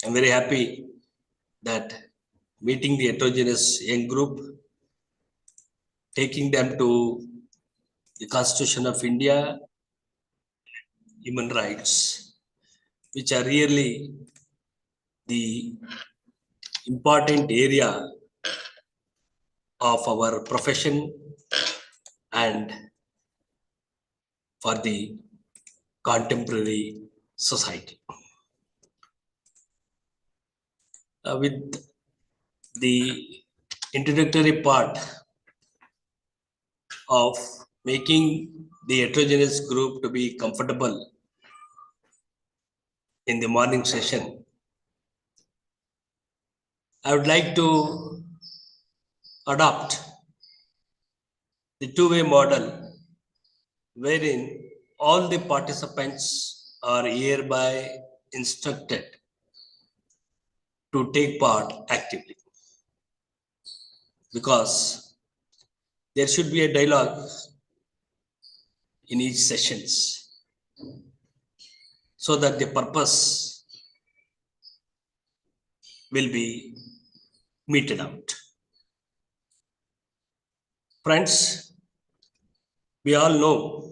I'm very happy that meeting the heterogeneous young group, taking them to the Constitution of India, human rights, which are really the important area of our profession and for the contemporary society. With the introductory part of making the heterogeneous group to be comfortable in the morning session, I would like to adopt the two-way model wherein all the participants are hereby instructed to take part actively, because there should be a dialogue in each sessions so that the purpose will be meted out. Friends, we all know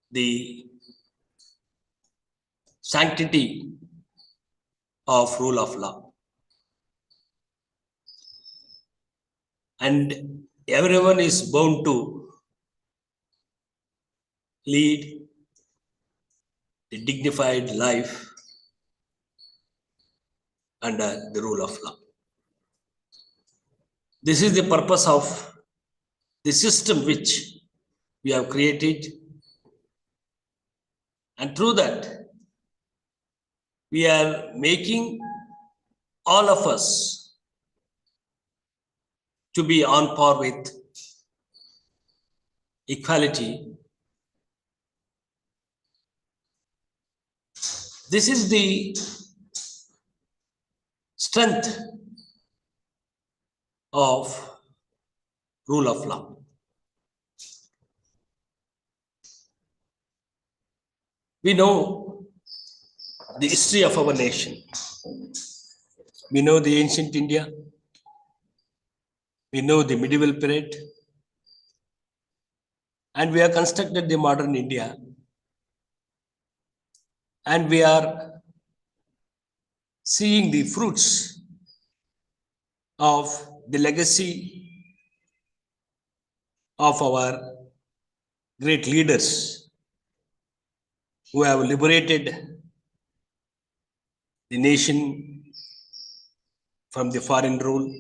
the sanctity of rule of law, and everyone is bound to lead a dignified life under the rule of law. This is the purpose of the system which we have created, and through that we are making all of us to be on par with equality. This is the strength of rule of law. We know the history of our nation. We know the ancient India. We know the medieval period. And we have constructed the modern India. And we are seeing the fruits of the legacy of our great leaders who have liberated the nation from the foreign rule,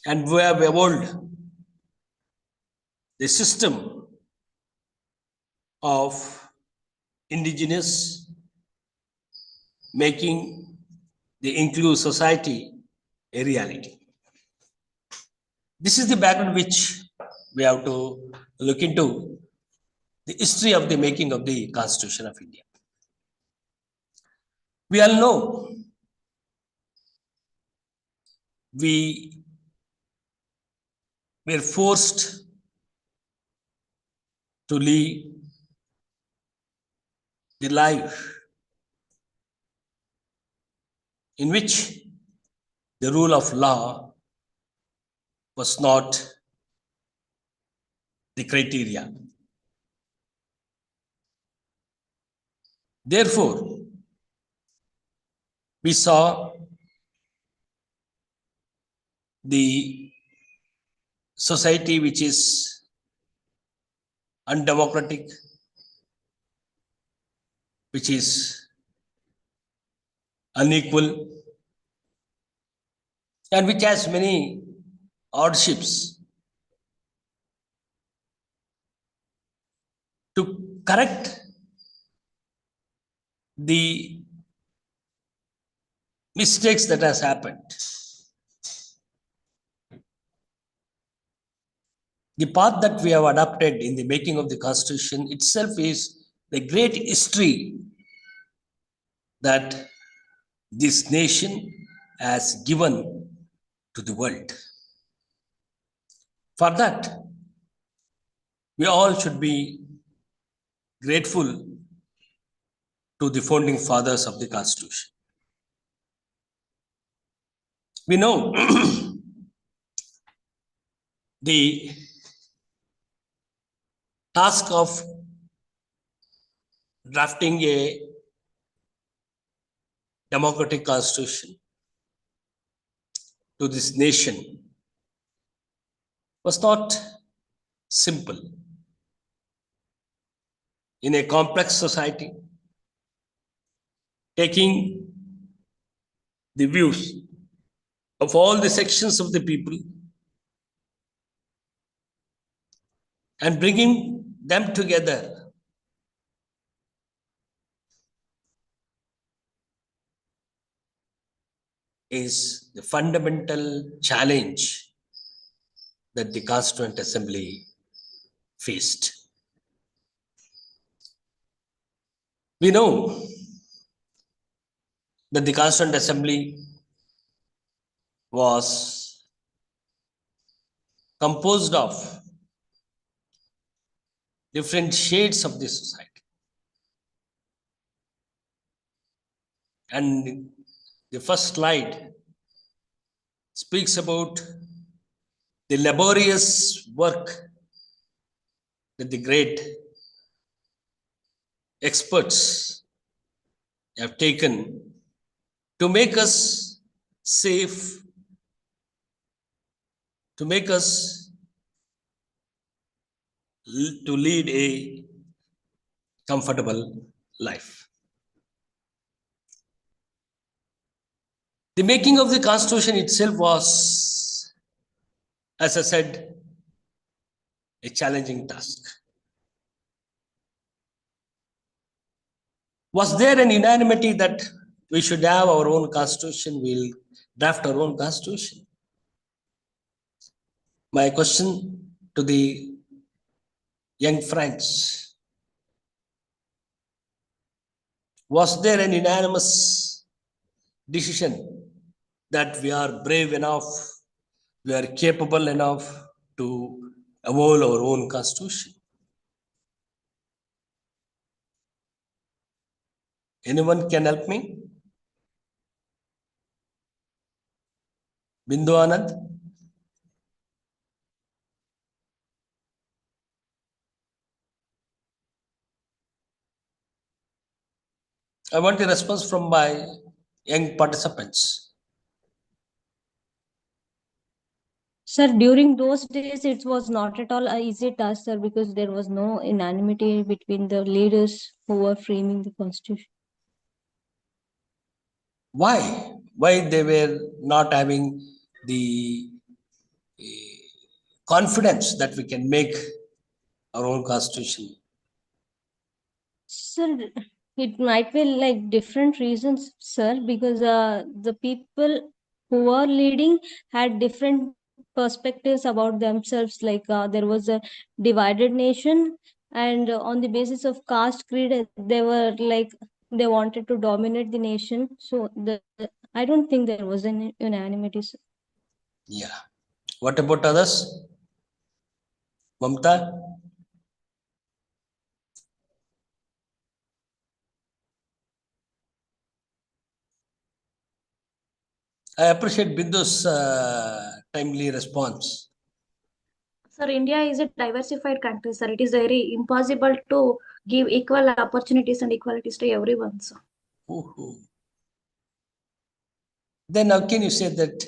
and who have evolved the system of indigenous, making the inclusive society a reality. This is the background which we have to look into the history of the making of the Constitution of India. We all know we were forced to live the life in which the rule of law was not the criteria. Therefore, we saw the society which is undemocratic, which is unequal, and which has many hardships. To correct the mistakes that has happened, the path that we have adopted in the making of the Constitution itself is the great history that this nation has given to the world. For that, we all should be grateful to the founding fathers of the Constitution. We know the task of drafting a democratic constitution to this nation was not simple. In a complex society, taking the views of all the sections of the people and bringing them together is the fundamental challenge that the Constituent Assembly faced. We know that the Constituent Assembly was composed of different shades of the society. And the first slide speaks about the laborious work that the great experts have taken to make us safe, to make us to lead a comfortable life. The making of the Constitution itself was, as I said, a challenging task. Was there an unanimity that we should have our own Constitution, we'll draft our own Constitution? My question to the young friends, was there an unanimous decision that we are brave enough, we are capable enough to evolve our own Constitution? Anyone can help me? Bindu Anand? I want a response from my young participants. Sir, during those days, it was not at all an easy task, sir, because there was no unanimity between the leaders who were framing the constitution. Why? Why they were not having the confidence that we can make our own Constitution? Sir, it might be like different reasons, sir, because the people who were leading had different perspectives about themselves. Like there was a divided nation, and on the basis of caste creed, they were like they wanted to dominate the nation. So I don't think there was an unanimity, sir. Yeah. What about others? Mamta? I appreciate Bindu's timely response. Sir, India is a diversified country, sir. It is very impossible to give equal opportunities and equalities to everyone, sir. Ooh. Then how can you say that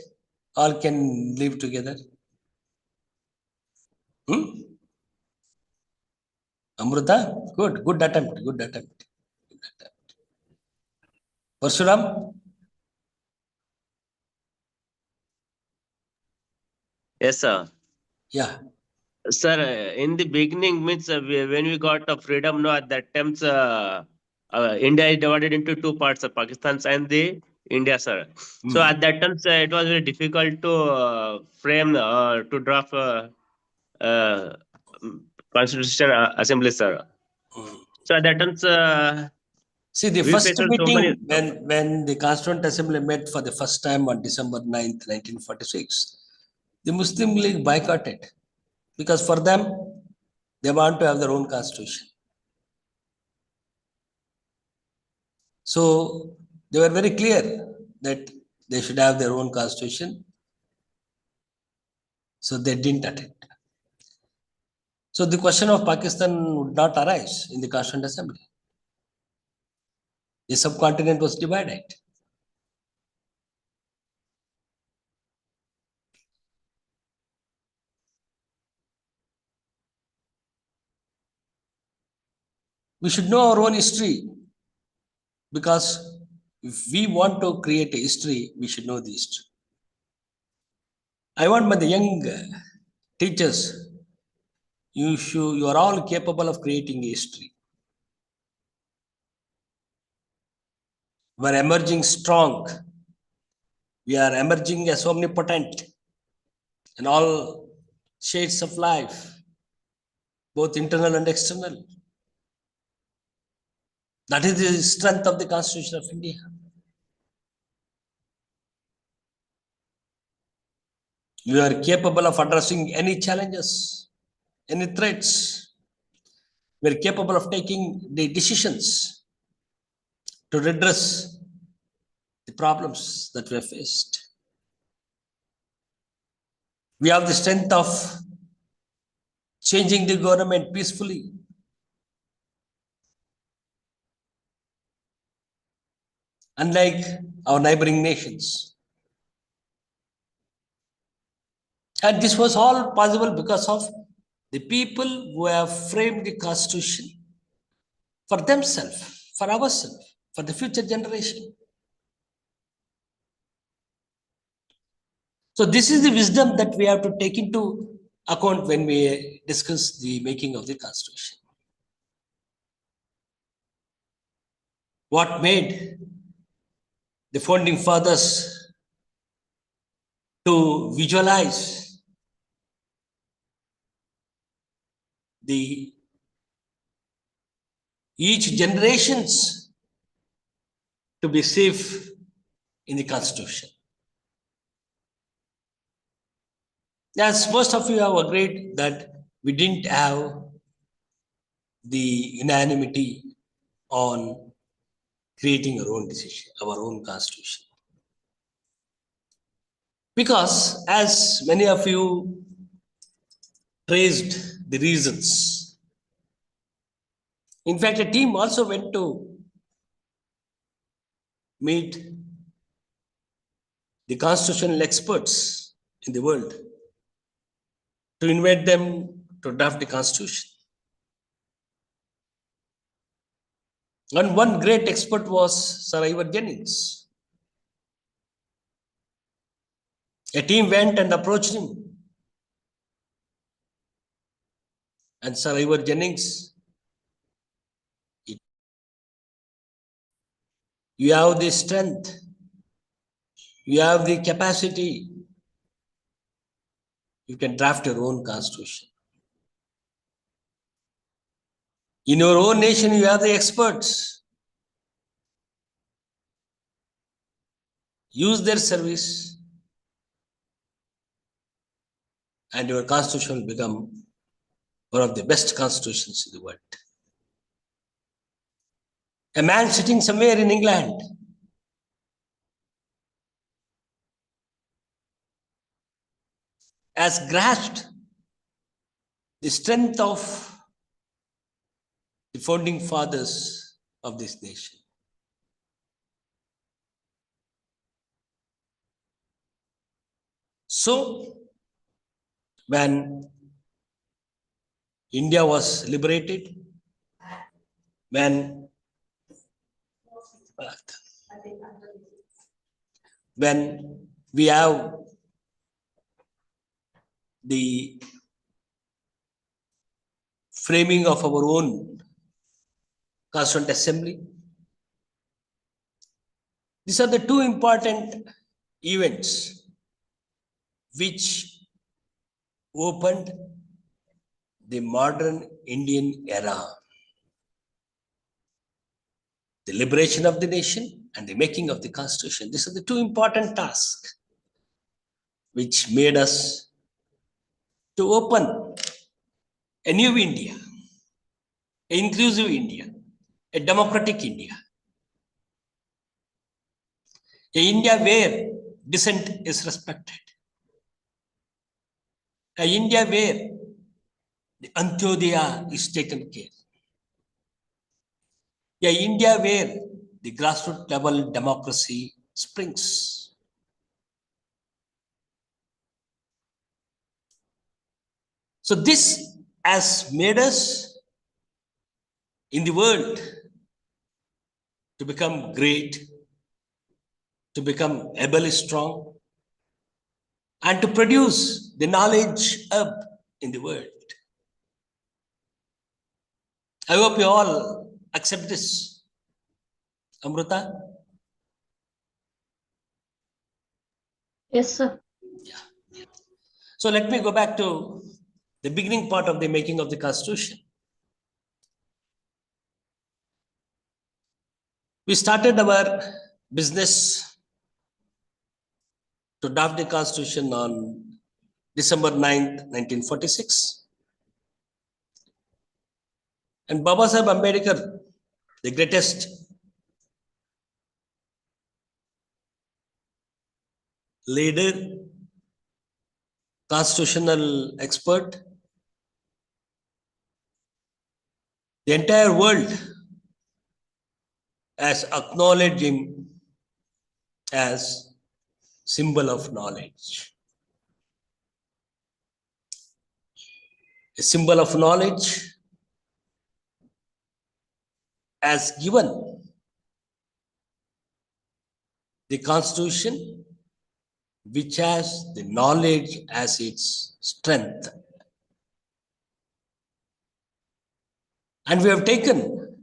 all can live together? Amruta? Good attempt, good attempt. Parshuram? Yes, sir. Yeah. Sir, in the beginning means when we got freedom, no, at that time, India is divided into two parts, Pakistan and the India, sir. So at that time, sir, it was very difficult to frame, to draft Constitution Assembly, sir. So at that time, See, the we first faced so meeting many. when the Constituent Assembly met for the first time on December 9th, 1946, the Muslim League boycotted because for them, they want to have their own constitution. So they were very clear that they should have their own constitution. So they didn't attend. So the question of Pakistan would not arise in the Constituent Assembly. The subcontinent was divided. We should know our own history, because if we want to create a history, we should know the history. I want the young teachers, you are all capable of creating a history. We are emerging strong. We are emerging as omnipotent in all shades of life, both internal and external. That is the strength of the Constitution of India. We are capable of addressing any challenges, any threats. We are capable of taking the decisions to redress the problems that we have faced. We have the strength of changing the government peacefully. Unlike our neighboring nations. And this was all possible because of the people who have framed the Constitution for themselves, for ourselves, for the future generation. So this is the wisdom that we have to take into account when we discuss the making of the Constitution. What made the founding fathers to visualize each generations to be safe in the Constitution. As most of you have agreed that we didn't have the unanimity on creating our own decision, our own Constitution. Because as many of you praised the reasons, in fact, a team also went to meet the constitutional experts in the world to invite them to draft the Constitution. And one great expert was Sir Ivar Jennings. A team went and approached him. And Sir Ivar Jennings, you have the strength, you have the capacity, you can draft your own Constitution. In your own nation, you have the experts. Use their service, and your Constitution will become one of the best constitutions in the world. A man sitting somewhere in England has grasped the strength of the founding fathers of this nation. So, when India was liberated, when we have the framing of our own Constituent Assembly, these are the two important events which opened the modern Indian era. The liberation of the nation and the making of the Constitution. These are the two important tasks which made us to open a new India, an inclusive India, a democratic India. A India where dissent is respected. A India where the Antyodaya is taken care. A India where the grassroots level democracy springs. So this has made us in the world to become great, to become able strong, and to produce the knowledge hub in the world. I hope you all accept this. Amruta? Yes, sir. So let me go back to the beginning part of the making of the Constitution. We started our business to draft the Constitution on December 9th, 1946. And Baba Sahib Ambedkar, the greatest leader, constitutional expert, the entire world has acknowledged him as symbol of knowledge. A symbol of knowledge has given the Constitution, which has the knowledge as its strength. And we have taken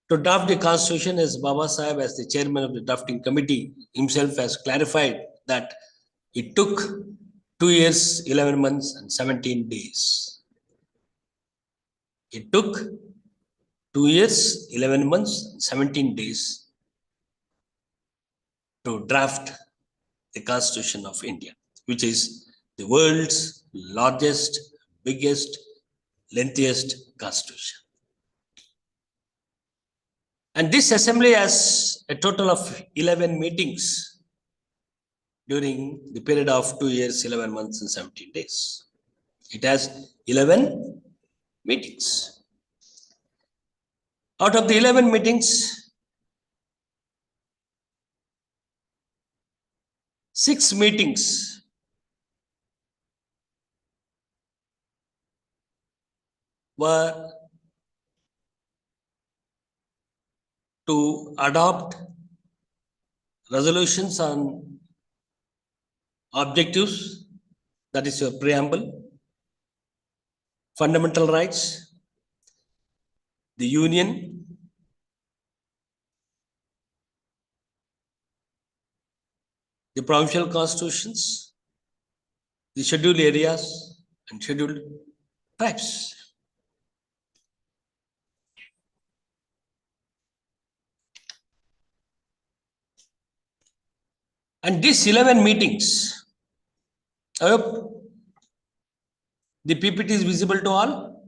to draft the Constitution as Baba Sahib, as the chairman of the drafting committee, himself has clarified that it took 2 years, 11 months, and 17 days. It took 2 years, 11 months, and 17 days to draft the Constitution of India, which is the world's largest, biggest, lengthiest constitution. And this assembly has a total of 11 meetings during the period of 2 years, 11 months, and 17 days. It has 11 meetings. Out of the 11 meetings, 6 meetings were to adopt resolutions on objectives, that is your preamble, fundamental rights, the union, the provincial constitutions, the scheduled areas, and scheduled tribes. And these 11 meetings, I hope the PPT is visible to all.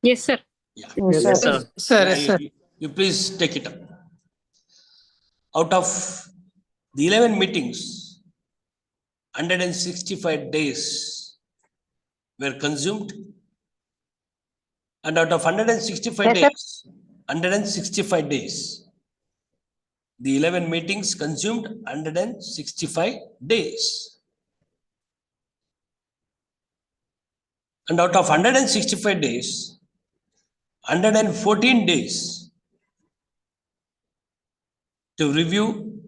Yes, sir. Yeah. Yes, sir. Yeah, you please take it up. Out of the 11 meetings, 165 days were consumed. And out of 165 days, 165 days, the 11 meetings consumed 165 days. And out of 165 days, 114 days to review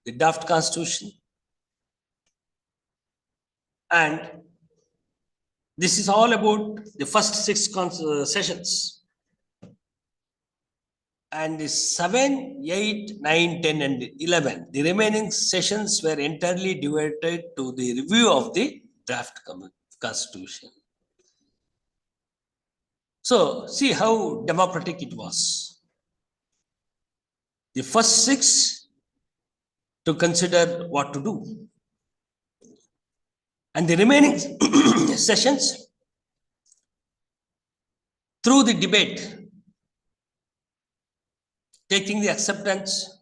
the draft constitution. And this is all about the first 6 sessions. And the 7, 8, 9, 10, and 11, the remaining sessions were entirely devoted to the review of the draft constitution. So, see how democratic it was. The first 6 to consider what to do. And the remaining sessions, through the debate, taking the acceptance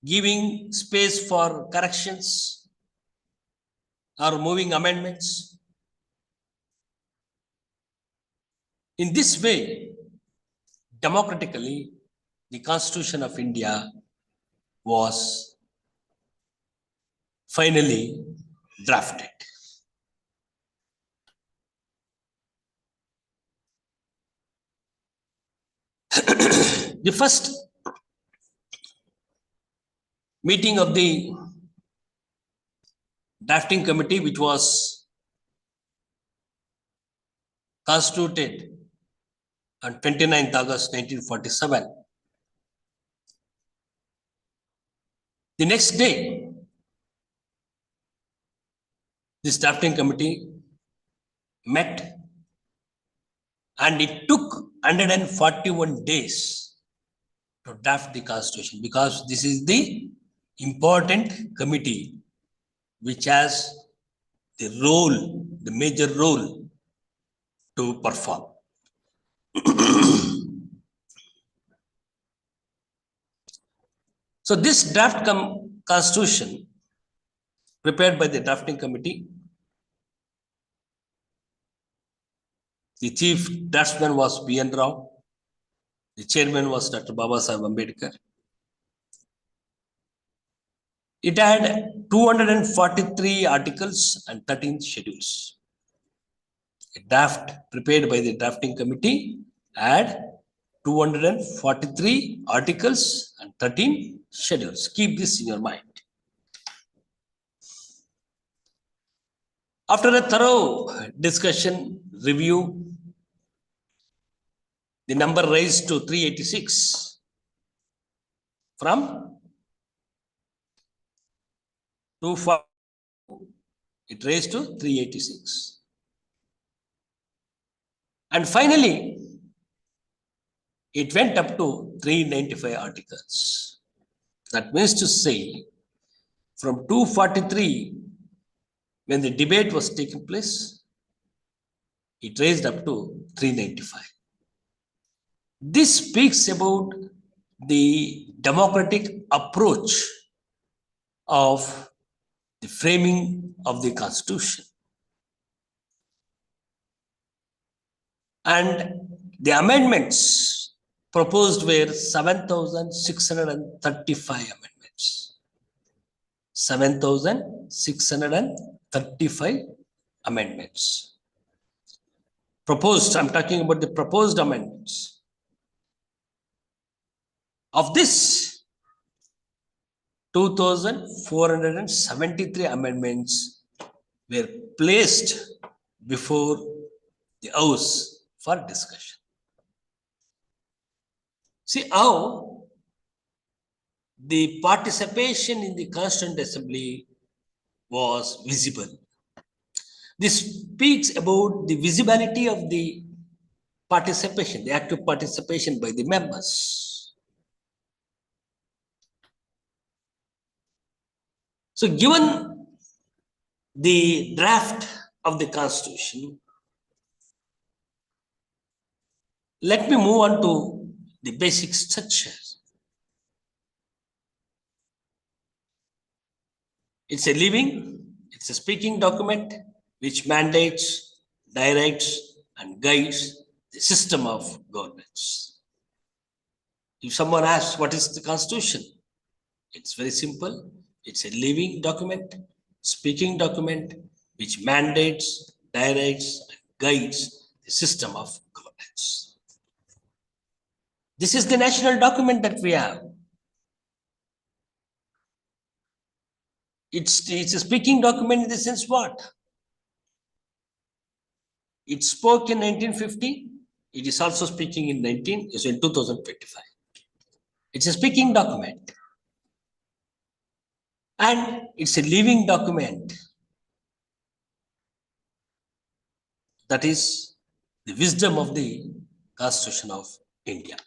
giving space for corrections or moving amendments. In this way, democratically, the Constitution of India was finally drafted. The first meeting of the drafting committee, which was constituted on 29th August 1947. The next day, this drafting committee met, and it took 141 days to draft the constitution, because this is the important committee which has the role, the major role to perform. So this draft constitution prepared by the drafting committee, the chief draftsman was B.N. Rao, the chairman was Dr. Babasaheb Ambedkar. It had 243 articles and 13 schedules. A draft prepared by the drafting committee had 243 articles and 13 schedules. Keep this in your mind. After a thorough discussion, review, the number raised to 386 from 240, it raised to 386. And finally, it went up to 395 articles. That means to say, from 243, when the debate was taking place, it raised up to 395. This speaks about the democratic approach of the framing of the Constitution. And the amendments proposed were 7,635 amendments. 7,635 amendments. Proposed, I'm talking about the proposed amendments. Of this, 2,473 amendments were placed before the House for discussion. See how the participation in the Constituent Assembly was visible. This speaks about the visibility of the participation, the active participation by the members. So given the draft of the Constitution, let me move on to the basic structure. It's a living, it's a speaking document which mandates, directs, and guides the system of governance. If someone asks what is the Constitution, it's very simple. It's a living document, speaking document, which mandates, directs, and guides the system of governance. This is the national document that we have. It's a speaking document in the sense what? It spoke in 1950. It is also speaking in 2025. It's a speaking document. And it's a living document. That is the wisdom of the Constitution of India.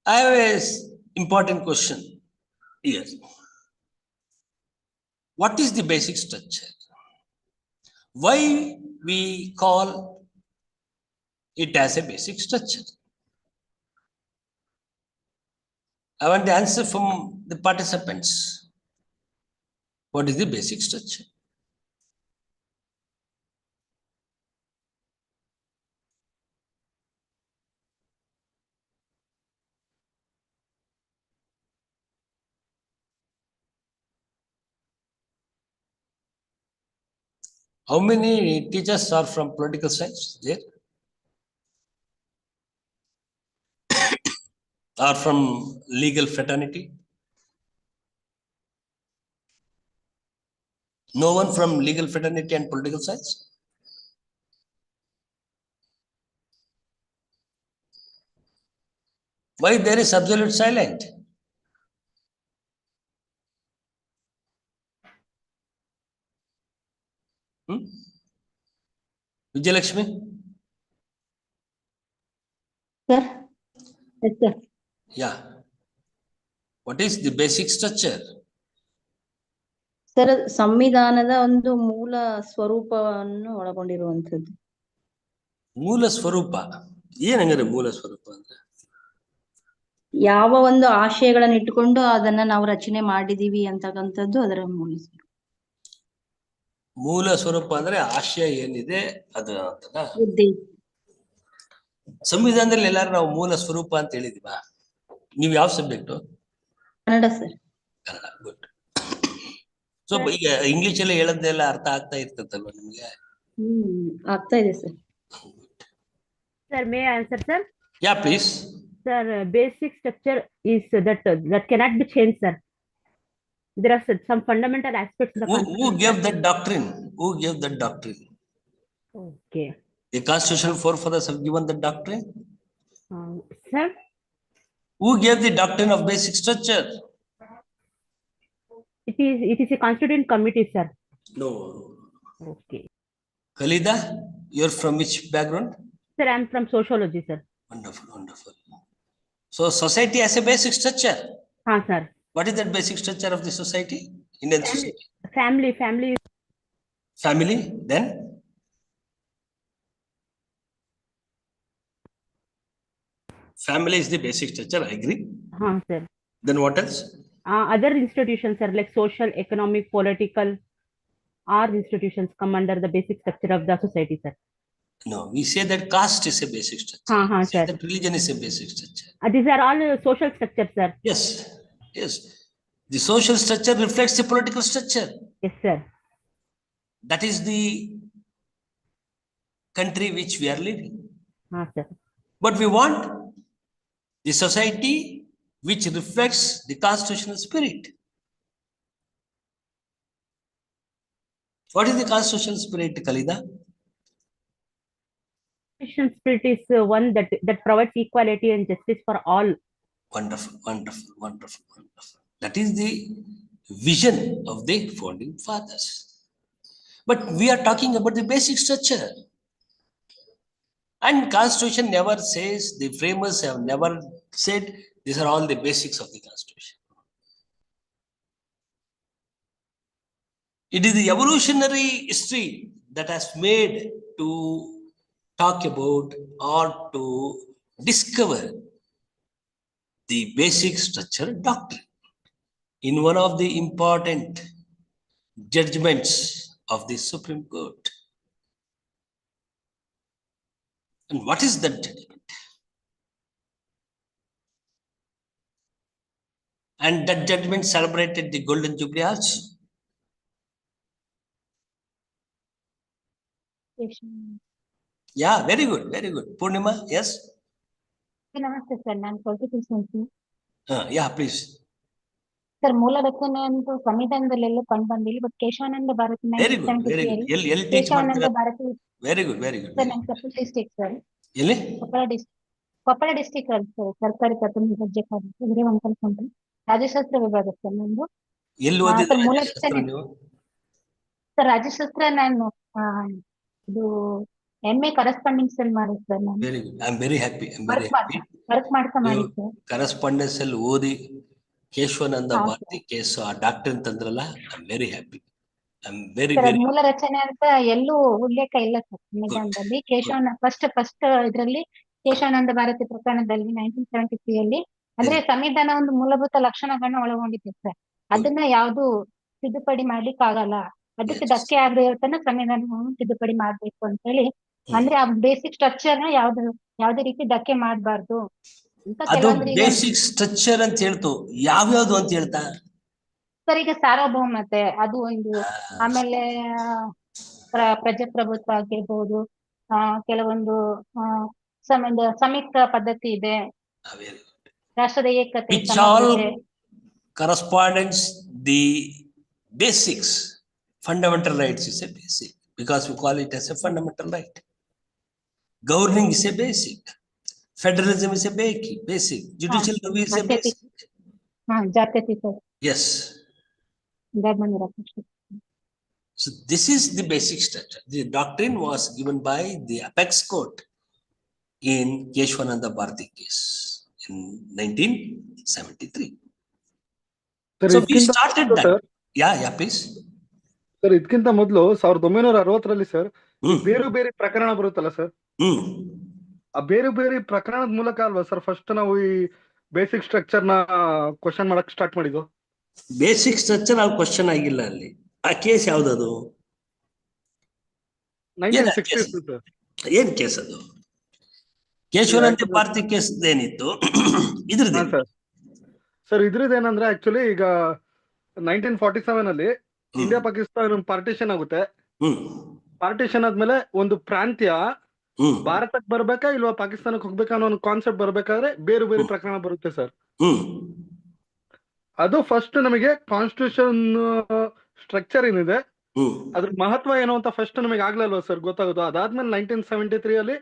I have an important question here. What is the basic structure? Why we call it as a basic structure? I want the answer from the participants. What is the basic structure? How many teachers are from political science there? Are from legal fraternity? No one from legal fraternity and political science? Why there is absolute silence? Vijayalakshmi? Sir? Yes, sir. Yeah. What is the basic structure? Sir ಸಂವಿಧಾನದ ಒಂದು ಮೂಲ ಸ್ವರೂಪವನ್ನು ಒಳಗೊಂಡಿರುವಂತದ್ದು. ಮೂಲ ಸ್ವರೂಪ ಏನಂದ್ರೆ ಮೂಲ ಸ್ವರೂಪ ಅಂದ್ರೆ ಯಾವ ಒಂದು ಆಶಯಗಳನ್ನ ಇಟ್ಟುಕೊಂಡು ಅದನ್ನ ನಾವು ರಚನೆ ಮಾಡಿದೀವಿ ಅಂತಕ್ಕಂಥದ್ದು ಅದರ ಮೂಲ ಸ್ವರೂಪ. ಮೂಲ ಸ್ವರೂಪ ಅಂದ್ರೆ ಆಶಯ ಏನಿದೆ ಅದು ಅಂತನಾ? ಉದ್ದೇಶ. ಸಂವಿಧಾನದಲ್ಲಿ ಎಲ್ಲಾರು ನಾವು ಮೂಲ ಸ್ವರೂಪ ಅಂತ ಹೇಳಿದೀವ. ನೀವು ಯಾವ subject? Kannada sir. Kannada. Good. So ಈಗ ಇಂಗ್ಲಿಷ್ ಅಲ್ಲಿ ಹೇಳೋದೆಲ್ಲ ಅರ್ಥ ಆಗ್ತಾ ಇರ್ತದಲ್ವಾ ನಿಮ್ಗೆ? ಆಗ್ತಾ ಇದೆ sir. Sir, may I answer, sir? Yeah, please. Sir, basic structure is that cannot be changed, sir. There are some fundamental aspects of the Who Constitution. gave that doctrine? Who gave that doctrine? Okay. The constitutional forefathers have given the doctrine. Sir? Who gave the doctrine of basic structure? It is a constituent committee, sir. No. Okay. Khalida, you're from which background? Sir, I am from sociology, sir. Wonderful, wonderful. So society has a basic structure. Sir. What is that basic structure of the society? Indian society? Family. Family, then? Family is the basic structure, I agree. Sir. Then what else? Other institutions, sir, like social, economic, political, are institutions come under the basic structure of the society, sir. No, we say that caste is a basic structure. We say Sir. that religion is a basic structure. These are all social structures, sir. Yes, yes. The social structure reflects the political structure. Yes, sir. That is the country which we are living. Sir. But we want the society which reflects the constitutional spirit. What is the constitutional spirit, Khalida? Constitutional spirit is one that provides equality and justice for all. Wonderful, wonderful, wonderful, wonderful. That is the vision of the founding fathers. But we are talking about the basic structure. And Constitution never says, the framers have never said, these are all the basics of the Constitution. It is the evolutionary history that has made to talk about or to discover the basic structure doctrine in one of the important judgments of the Supreme Court. And what is that judgment? And that judgment celebrated the Golden Jubilee also. Yeah, very good, very good. Purnima, yes? ನಮಸ್ತೆ sir, ನಾನು political science. Yeah, please. Sir, ಮೂಲ ರಚನೆ ಅಂತೂ ಸಂವಿಧಾನದಲ್ಲೆಲ್ಲ ಕಂಡು ಬಂದಿಲ್ಲ, but Keshavananda Bharati Very good, very good. ಎಲ್ಲಿ teach Keshavananda ಮಾಡ್ತೀರಾ? Bharati Very good, very good. Sir, ನಾನು ಕೊಪ್ಪಳ ಡಿಸ್ಟ್ರಿಕ್ಟ್ ಸರ್. ಎಲ್ಲಿ? ಕೊಪ್ಪಳ ಡಿಸ್ಟ್ರಿಕ್ಟ್ ಅಲ್ಲಿ ಸರ್, ಸರ್ಕಾರಿ ಪ್ರಾಥಮಿಕ ದರ್ಜೆ ಕಾಲೇಜು ಅಂಕಲ್ಕೊಂಡು ರಾಜಶಾಸ್ತ್ರ ವಿಭಾಗ ಸರ್ ನಂದು. ಎಲ್ಲಿ ಓದಿದ್ರೆ ಮೂಲ ರಾಜಶಾಸ್ತ್ರ ರಚನೆ ನೀವು? ಸರ್, ರಾಜಶಾಸ್ತ್ರ ನಾನು ಇದು MA ಕರೆಸ್ಪಾಂಡೆನ್ಸ್ ಅಲ್ಲಿ ಮಾಡಿದ್ ಸರ್. ನಾನು very good. I am very happy. I am very happy. Work ಮಾಡ್ತಾ ಮಾಡಿದ್ ಸರ್. ಕರೆಸ್ಪಾಂಡೆನ್ಸ್ ಅಲ್ಲಿ ಓದಿ ಕೇಶವಾನಂದ ಹಾ, ಭಾರತಿ ಕೇಸ್ ಆ ಡಾಕ್ಟರ್ ಅಂತಂದ್ರಲ್ಲ, I am very happy. I am very sir, very ಮೂಲ ರಚನೆ ಅಂತ ಎಲ್ಲೂ ಉಲ್ಲೇಖ ಇಲ್ಲ ಸರ್ ಸಂವಿಧಾನದಲ್ಲಿ. ಫಸ್ಟ್ ಇದ್ರಲ್ಲಿ ಕೇಶವಾನಂದ ಭಾರತಿ ಪ್ರಕರಣದಲ್ಲಿ 1973 ಅಲ್ಲಿ ಅಂದ್ರೆ ಸಂವಿಧಾನ ಒಂದು ಮೂಲಭೂತ ಲಕ್ಷಣಗಳನ್ನ ಒಳಗೊಂಡಿದೆ ಸರ್. ಅದನ್ನ ಯಾವ್ದು ತಿದ್ದುಪಡಿ ಮಾಡ್ಲಿಕ್ಕೆ ಆಗಲ್ಲ. ಅದಕ್ಕೆ Yes. ಧಕ್ಕೆ ಆಗದೆ ಇರ್ತಾನೆ ಸಂವಿಧಾನವನ್ನು ತಿದ್ದುಪಡಿ ಮಾಡ್ಬೇಕು ಅಂತ ಹೇಳಿ. ಅಂದ್ರೆ ಆ ಬೇಸಿಕ್ ಸ್ಟ್ರಕ್ಚರ್ ನ ಯಾವ್ದೇ ರೀತಿ ಧಕ್ಕೆ ಮಾಡಬಾರ್ದು ಅಂತ ಅದು ಕೆಲವೊಂದು ಈಗ ಬೇಸಿಕ್ ಸ್ಟ್ರಕ್ಚರ್ ಅಂತ ಹೇಳ್ತು, ಯಾವ್ಯಾವ್ದು ಅಂತ ಹೇಳ್ತಾ? ಸರ್ ಈಗ ಸಾರ್ವಭೌಮತೆ ಅದು ಒಂದು, ಆಮೇಲೆ ಪ್ರಜಾಪ್ರಭುತ್ವ ಆಗಿರ್ಬೋದು, ಕೆಲವೊಂದು ಸಂಯುಕ್ತ ಪದ್ಧತಿ ಇದೆ, ರಾಷ್ಟ್ರದ ಏಕತೆ, Which ಸಮಗ್ರತೆ. all correspondence the basics, fundamental rights is a basic, because we call it as a fundamental right. Governing is a basic. Federalism is a basic. Judicial review is a basic. ಜಾತ್ಯತೀತ Yes. ಧರ್ಮನಿರಪೇಕ್ಷತೆ. So this is the basic structure. The doctrine was given by the apex court in Keshwananda Bharati case in 1973. Sir So we ಇದಕ್ಕಿಂತ started that. Sir Yeah, please. Sir ಇದಕ್ಕಿಂತ ಮೊದಲು 1960ರಲ್ಲಿ sir ಈ ಹ್ಮ್. ಬೇರೆ ಬೇರೆ ಪ್ರಕರಣ ಬರುತ್ತಲ್ಲ sir, Hmm. ಆ ಬೇರೆ ಬೇರೆ ಪ್ರಕರಣದ ಮೂಲಕ ಅಲ್ವಾ ಸರ್ ಫಸ್ಟ್ ನಾವು ಈ ಬೇಸಿಕ್ ಸ್ಟ್ರಕ್ಚರ್ ನ ಕ್ವಶನ್ ಮಾಡಕ್ ಸ್ಟಾರ್ಟ್ ಮಾಡಿದ್ದು? ಬೇಸಿಕ್ ಸ್ಟ್ರಕ್ಚರ್ ನಾವು ಕ್ವಶನ್ ಆಗಿಲ್ಲ ಅಲ್ಲಿ. ಆ ಕೇಸ್ ಯಾವ್ದದು? 1960s sir. ಏನ್ ಕೇಸ್ ಅದು? ಕೇಶವಾನಂದ ಭಾರತಿ ಕೇಸ್ ಏನಿತ್ತು ಇದ್ರದ್ದು? ಸರ್ ಸರ್ ಇದ್ರದ್ದೇನಂದ್ರೆ ಆಕ್ಚುಲಿ ಈಗ 1947 ಅಲ್ಲಿ ಇಂಡಿಯಾ ಪಾಕಿಸ್ತಾನ ಪಾರ್ಟಿಷನ್ ಆಗುತ್ತೆ. ಪಾರ್ಟಿಷನ್ ಆದ್ಮೇಲೆ ಒಂದು ಪ್ರಾಂತ್ಯ ಭಾರತಕ್ಕೆ ಬರ್ಬೇಕಾ ಇಲ್ವಾ ಪಾಕಿಸ್ತಾನಕ್ಕೆ ಹೋಗ್ಬೇಕಾ ಅನ್ನೋ ಒಂದು ಕಾನ್ಸೆಪ್ಟ್ ಬರ್ಬೇಕಾದ್ರೆ ಬೇರೆ ಬೇರೆ ಪ್ರಕರಣ ಬರುತ್ತೆ ಸರ್. ಅದು ಫಸ್ಟ್ ನಮಗೆ ಕಾನ್ಸ್ಟಿಟ್ಯೂಷನ್ ಸ್ಟ್ರಕ್ಚರ್ ಏನಿದೆ ಅದ್ರ ಮಹತ್ವ ಏನು ಅಂತ ಫಸ್ಟ್ ನಮಗೆ ಆಗ್ಲಲ್ವಾ ಸರ್ ಗೊತ್ತಾಗೋದು. ಅದಾದ್ಮೇಲೆ 1973 ಅಲ್ಲಿ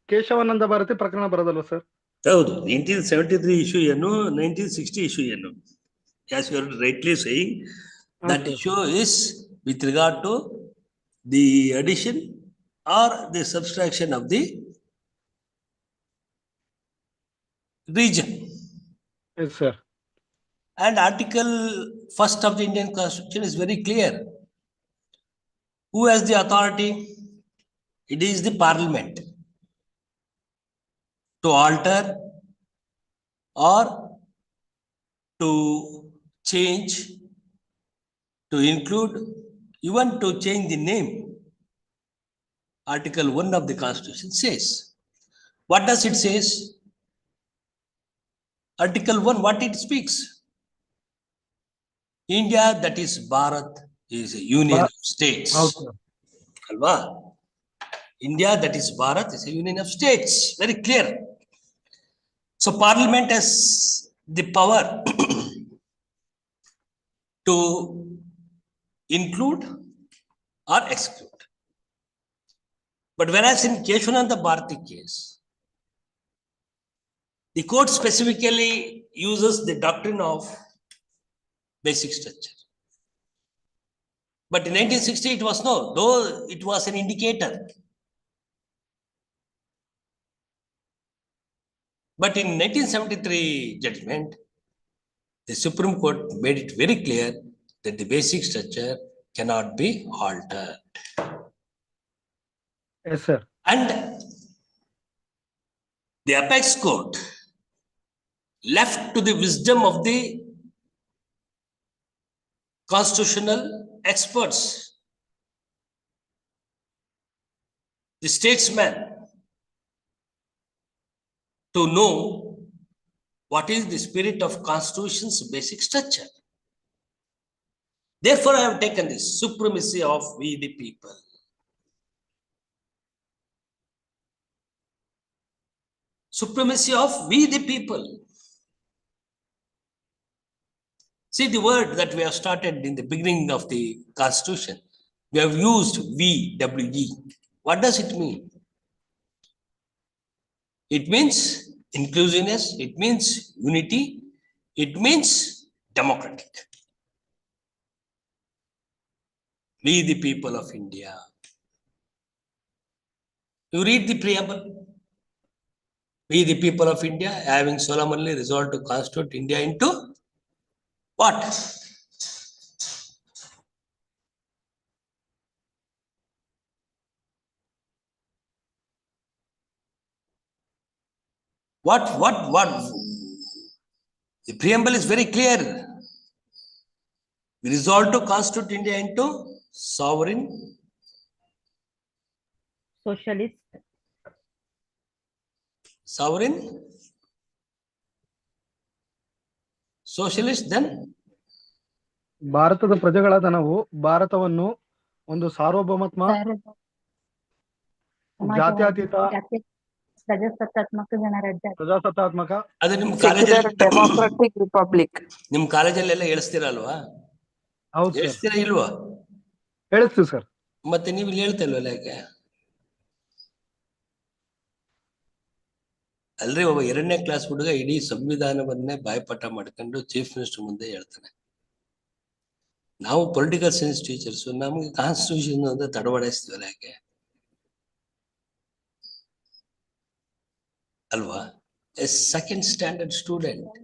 ಕೇಶವಾನಂದ ಭಾರತಿ ಪ್ರಕರಣ ಬರೋದಲ್ವಾ ಸರ್? ಹೌದು, 1973 issue ಏನು, 1960 issue ಏನು. As you are rightly saying, that issue is with regard to the addition or the subtraction of the region. Yes sir. And Article 1st of the Indian Constitution is very clear. Who has the authority? It is the Parliament to alter or to change, to include, even to change the name. Article 1 of the Constitution says. What does it says? Article 1, what it speaks? India, that is Bharat, is a union of states. Alva? India, that is Bharat, is a union of states. Very clear. So Parliament has the power to include or exclude. But whereas in Keshwananda Bharati case, the court specifically uses the doctrine of basic structure. But in 1960 it was no, though it was an indicator. But in 1973 judgment, the Supreme Court made it very clear that the basic structure cannot be altered. Yes sir. And the apex court left to the wisdom of the constitutional experts, the statesmen, to know what is the spirit of Constitution's basic structure. Therefore, I have taken this supremacy of we the people. Supremacy of we the people. See the word that we have started in the beginning of the Constitution. We have used we, W-E. What does it mean? It means inclusiveness, it means unity, it means democratic. We the people of India. You read the preamble. We the people of India, having solemnly resolved to constitute India into what? What? The preamble is very clear. We resolve to constitute India into sovereign, socialist, socialist, then ಭಾರತದ ಪ್ರಜೆಗಳಾದ ನಾವು ಭಾರತವನ್ನು ಒಂದು ಸಾರ್ವಭೌಮತ್ವ, ಜಾತ್ಯತೀತ, ಪ್ರಜಾಸತ್ತಾತ್ಮಕ ಗಣರಾಜ್ಯ, ಪ್ರಜಾಸತ್ತಾತ್ಮಕ, ಅದು ನಿಮ್ ಕಾಲೇಜಲ್ಲಿ ಡೆಮಾಕ್ರೆಟಿಕ್ ರಿಪಬ್ಲಿಕ್. ನಿಮ್ ಕಾಲೇಜಲ್ಲೆಲ್ಲ ಹೇಳಿಸ್ತೀರಲ್ವಾ? ಹೌದು ಸರ್, ಹೇಳಿಸ್ತೀರಾ ಇಲ್ವಾ? ಹೇಳಿಸ್ತೀವಿ ಸರ್. ಮತ್ತೆ ನೀವು ಇಲ್ಲಿ ಹೇಳ್ತಾ ಇಲ್ವಲ್ಲ ಯಾಕೆ? ಅಲ್ರಿ, ಒಬ್ಬ 2ನೇ ಕ್ಲಾಸ್ ಹುಡುಗ ಇಡೀ ಸಂವಿಧಾನವನ್ನೇ ಬಾಯ್ಪಾಠ ಮಾಡ್ಕೊಂಡು ಚೀಫ್ ಮಿನಿಸ್ಟರ್ ಮುಂದೆ ಹೇಳ್ತಾನೆ. ನಾವು ಪೊಲಿಟಿಕಲ್ ಸೈನ್ಸ್ ಟೀಚರ್ಸ್, ನಮ್ಗೆ ಕಾನ್ಸ್ಟಿಟ್ಯೂಷನ್ ಅಂತ ತಡಬಡಿಸ್ತೀವಲ್ಲ ಯಾಕೆ ಅಲ್ವಾ? A second standard student,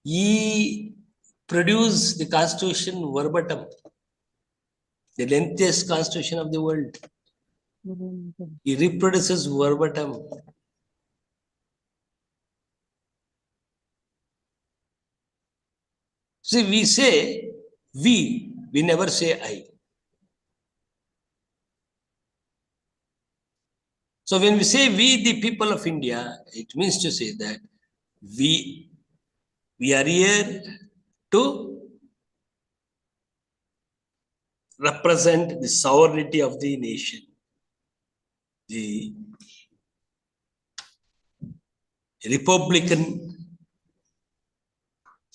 he produce the constitution verbatim, the lengthiest constitution of the world. He reproduces verbatim. See, we say we never say I. So when we say we, the people of India, it means to say that we are here to represent the sovereignty of the nation, the republican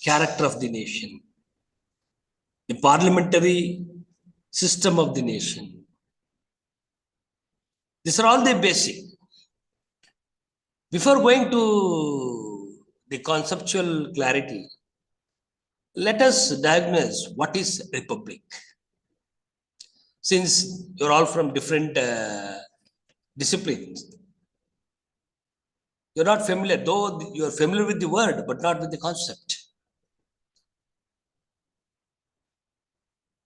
character of the nation, the parliamentary system of the nation. These are all the basic. Before going to the conceptual clarity, let us diagnose what is republic. Since you're all from different disciplines, you're not familiar, though you're familiar with the word, but not with the concept.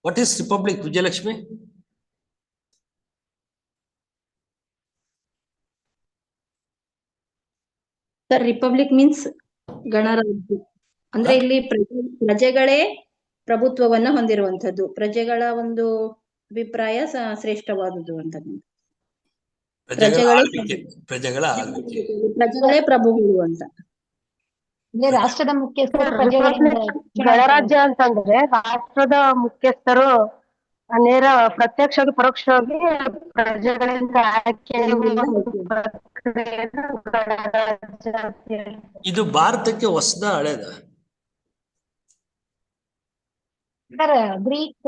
What is republic, Vijayalakshmi? Sir, republic means ಗಣರಾಜ್ಯ ಅಂದ್ರೆ ಇಲ್ಲಿ ಪ್ರಜೆಗಳೇ ಪ್ರಭುತ್ವವನ್ನ ಹೊಂದಿರುವಂತದ್ದು, ಪ್ರಜೆಗಳ ಒಂದು ಅಭಿಪ್ರಾಯ ಶ್ರೇಷ್ಠವಾದುದು ಅಂತ. ಪ್ರಜೆಗಳೇ ಪ್ರಭುಗಳು ಅಂತ. ಅಂದ್ರೆ ರಾಷ್ಟ್ರದ ಮುಖ್ಯಸ್ಥರು ಪ್ರಜೆಗಳಿಂದ ಗಣರಾಜ್ಯ ಅಂತಂದ್ರೆ ರಾಷ್ಟ್ರದ ಮುಖ್ಯಸ್ಥರು ನೇರ ಪ್ರತ್ಯಕ್ಷವಾಗಿ ಪರೋಕ್ಷವಾಗಿ ಪ್ರಜೆಗಳಿಂದ ಆಯ್ಕೆ. ಇದು ಭಾರತಕ್ಕೆ ಹೊಸದ ಹಳೇದ? ಗ್ರೀಕ್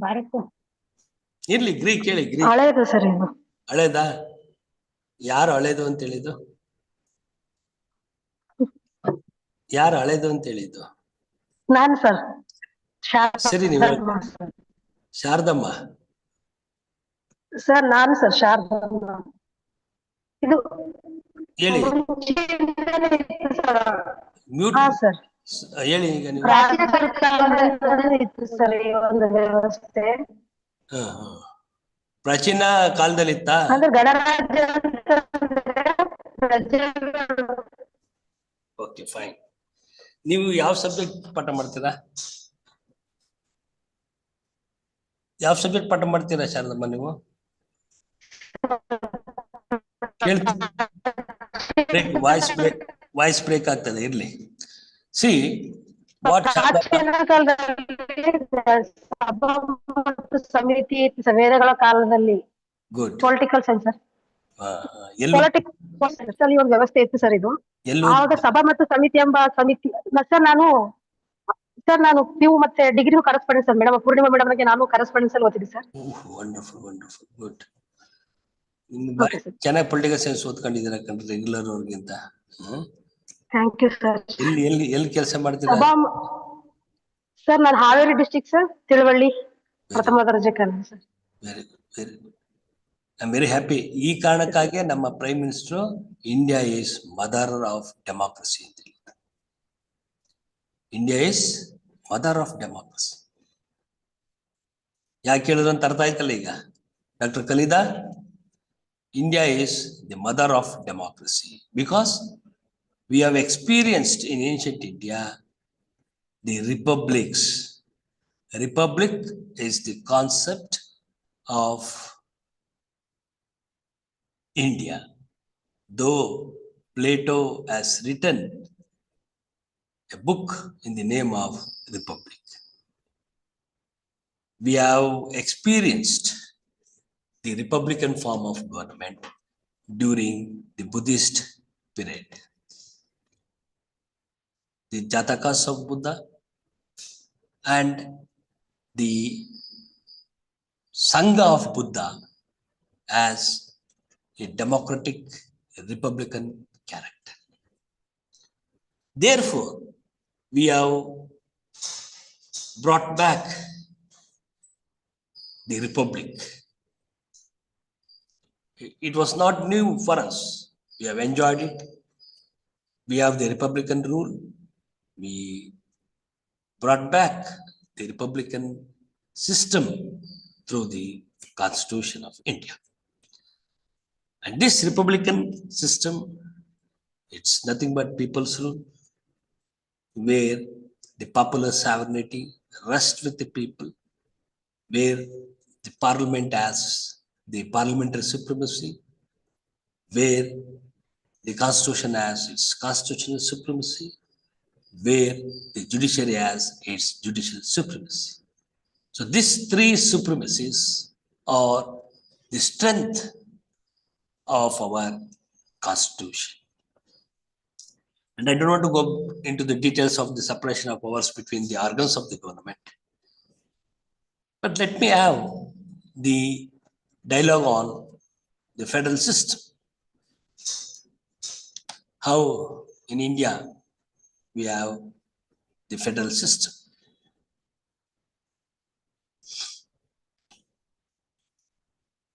ಭಾರತ ಇರ್ಲಿ, ಗ್ರೀಕ್ ಹೇಳಿ. ಗ್ರೀಕ್ ಹಳೇದು ಸರ್. ಇದು ಹಳೇದಾ? ಯಾರು ಹಳೇದು ಅಂತ ಹೇಳಿದ್ದು? ಯಾರು ಹಳೇದು ಅಂತ ಹೇಳಿದ್ದು? ನಾನು ಸರ್. ಸರಿ, ನೀವು ಶಾರದಮ್ಮ ಸರ್. ನಾನು ಸರ್ ಶಾರದಮ್ಮ. ಇದು ಹೇಳಿ. ಮ್ಯೂಟ್ ಸರ್ ಹೇಳಿ. ಈಗ ನೀವು ಪ್ರಾಚೀನ ಕಾಲದಲ್ಲಿ ಇತ್ತು ಸರ್ ಈ ಒಂದು ವ್ಯವಸ್ಥೆ. ಪ್ರಾಚೀನ ಕಾಲದಲ್ಲಿ ಇತ್ತಾ? ಅಂದ್ರೆ ಗಣರಾಜ್ಯ ಪ್ರಜೆಗಳು. Okay, fine. ನೀವು ಯಾವ ಸಬ್ಜೆಕ್ಟ್ ಪಾಠ ಮಾಡ್ತೀರಾ? ಯಾವ ಸಬ್ಜೆಕ್ಟ್ ಪಾಠ ಮಾಡ್ತೀರಾ ಶಾರದಮ್ಮ ನೀವು? ವಾಯ್ಸ್ ಬ್ರೇಕ್ ಆಗ್ತದೆ, ಇರ್ಲಿ. ಸಿ ವಾಟ್ ಪ್ರಾಚೀನ ಕಾಲದಲ್ಲಿ ಸಭಾ ಮತ್ತು ಸಮಿತಿ ವೇದಗಳ ಕಾಲದಲ್ಲಿ good political science sir. Political ಒಂದು ವ್ಯವಸ್ಥೆ ಇತ್ತು ಸರ್. ಇದು ಆವಾಗ ಸಭಾ ಮತ್ತು ಸಮಿತಿ ಎಂಬ ಸಮಿತಿ ಸರ್ ನಾನು PU ಮತ್ತೆ degree correspondence sir. Madam Poornima madam ನಾನು ಕರೆಸ್ಪಾಂಡೆನ್ಸ್ ಅಲ್ಲಿ ಓದಿದ್ದೆ ಸರ್. Wonderful, wonderful, good. ಚೆನ್ನಾಗಿ ಪೊಲಿಟಿಕಲ್ ಸೈನ್ಸ್ ಓದ್ಕೊಂಡಿದ್ದೀರಾ ಕಣ್ರಿ, ರೆಗ್ಯುಲರ್ ಅವ್ರಿಗಿಂತ. Thank you sir. ಎಲ್ಲಿ ಕೆಲಸ ಮಾಡ್ತೀರಾ? ಸರ್ ನಾನು ಹಾವೇರಿ ಡಿಸ್ಟ್ರಿಕ್ಟ್ ಸರ್, ತಿಳುವಳ್ಳಿ ಪ್ರಥಮ ದರ್ಜೆ college sir. Very good, very good. I am very happy. ಈ ಕಾರಣಕ್ಕಾಗಿ ನಮ್ಮ prime minister India is mother of democracy ಅಂತ ಹೇಳಿದ್ದಾರೆ. India is mother of democracy. ಯಾಕೆ ಹೇಳಿದ್ರು ಅಂತ ಅರ್ಥ ಆಯ್ತಲ್ಲ ಈಗ doctor ಕಲಿದಾ? India is the mother of democracy because we have experienced in ancient India the republics. A republic is the concept of India, though Plato has written a book in the name of republic. We have experienced the republican form of government during the Buddhist period. The Jatakas of Buddha and the Sangha of Buddha as a democratic republican character. Therefore, we have brought back the republic. It was not new for us. We have enjoyed it. We have the republican rule. We brought back the republican system through the Constitution of India. And this republican system, it's nothing but people's rule, where the popular sovereignty rests with the people, where the parliament has the parliamentary supremacy, where the constitution has its constitutional supremacy, where the judiciary has its judicial supremacy. So these three supremacies are the strength of our constitution. And I don't want to go into the details of the separation of powers between the organs of the government. But let me have the dialogue on the federal system. How in India we have the federal system.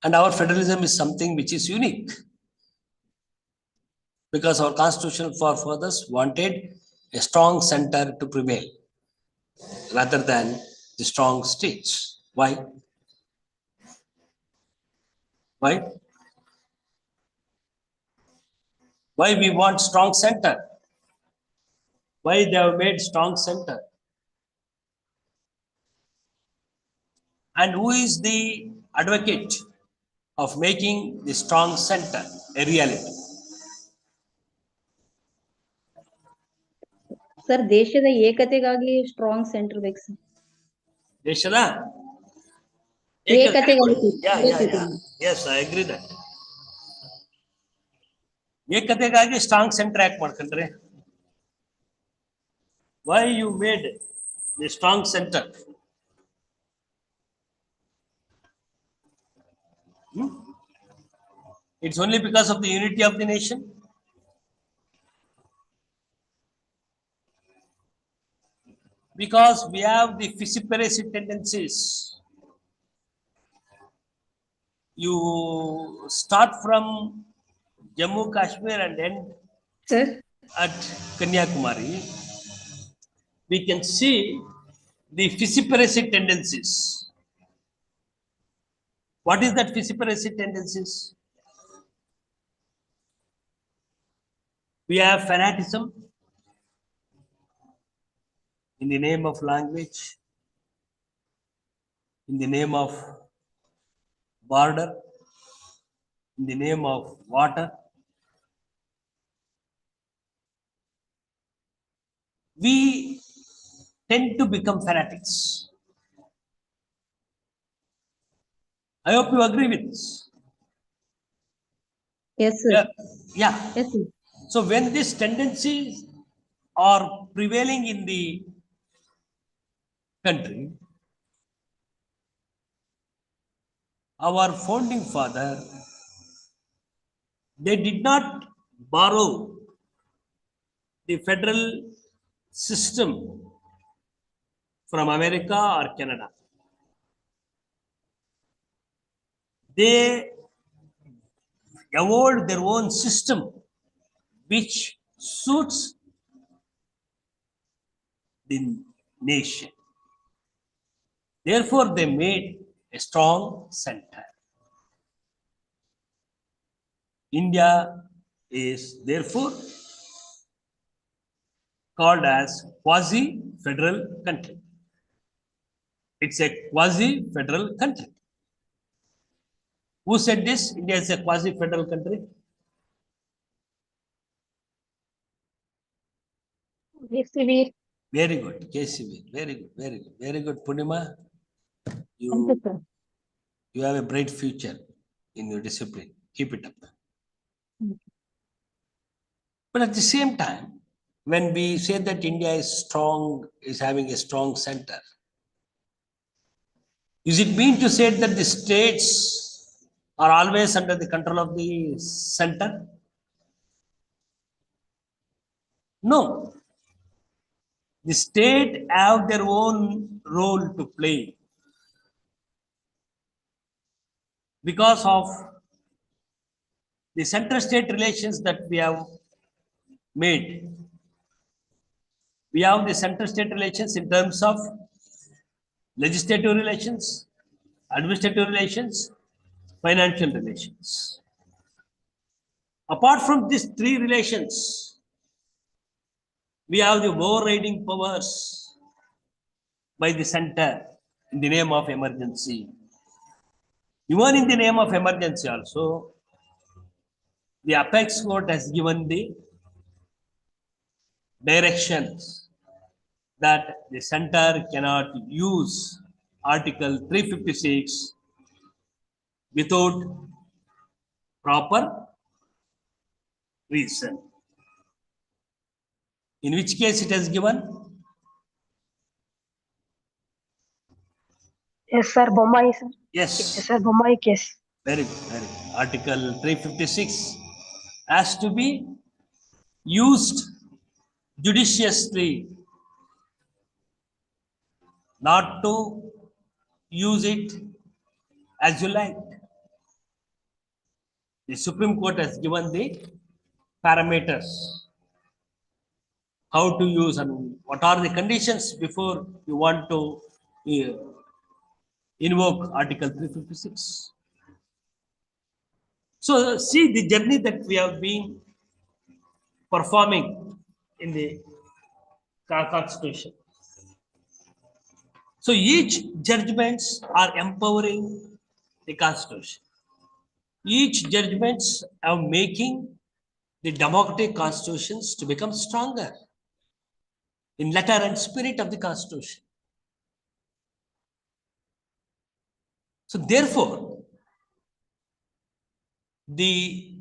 And our federalism is something which is unique, because our constitutional forefathers wanted a strong center to prevail rather than the strong states. Why? Why? Why we want strong center? Why they have made strong center? And who is the advocate of making the strong center a reality? Sir ದೇಶದ ಏಕತೆಗಾಗಿ strong centre ಬೇಕು sir. ದೇಶದ ಏಕತೆಗಾಗಿ. Yes, I agree that. ಏಕತೆಗಾಗಿ strong centre ಯಾಕೆ ಮಾಡ್ಕೊಂಡ್ರೆ? Why you made the strong center? It's only because of the unity of the nation. Because we have the fissiparity tendencies. You start from Jammu Kashmir and end at Kanyakumari. We can see the fissiparity tendencies. What is that fissiparity tendencies? We have fanatism in the name of language, in the name of border, in the name of water. We tend to become fanatics. I hope you agree with this. Yes, sir. Yeah. Yes, sir. So when these tendencies are prevailing in the country, our founding father, they did not borrow the federal system from America or Canada. They evolved their own system which suits the nation. Therefore, they made a strong center. India is therefore called as quasi-federal country. It's a quasi-federal country. Who said this? India is a quasi-federal country. KCV. Very good, KCV. Very good, very good, very good. Purnima, Thank you, sir. you have a bright future in your discipline. Keep it up. But at the same time, when we say that India is strong, is having a strong center, is it mean to say that the states are always under the control of the center? No. The state have their own role to play because of the center-state relations that we have made. We have the center-state relations in terms of legislative relations, administrative relations, financial relations. Apart from these three relations, we have the overriding powers by the center in the name of emergency. Even in the name of emergency also, the apex court has given the directions that the center cannot use Article 356 without proper reason. In which case it has given? Yes, sir. Bombay, sir. Yes. Yes, sir. Bombay case. Very good, very good. Article 356 has to be used judiciously, not to use it as you like. The Supreme Court has given the parameters how to use and what are the conditions before you want to invoke Article 356. So see the journey that we have been performing in the Constitution. So each judgments are empowering the Constitution. Each judgments are making the democratic constitutions to become stronger in letter and spirit of the Constitution. So therefore, the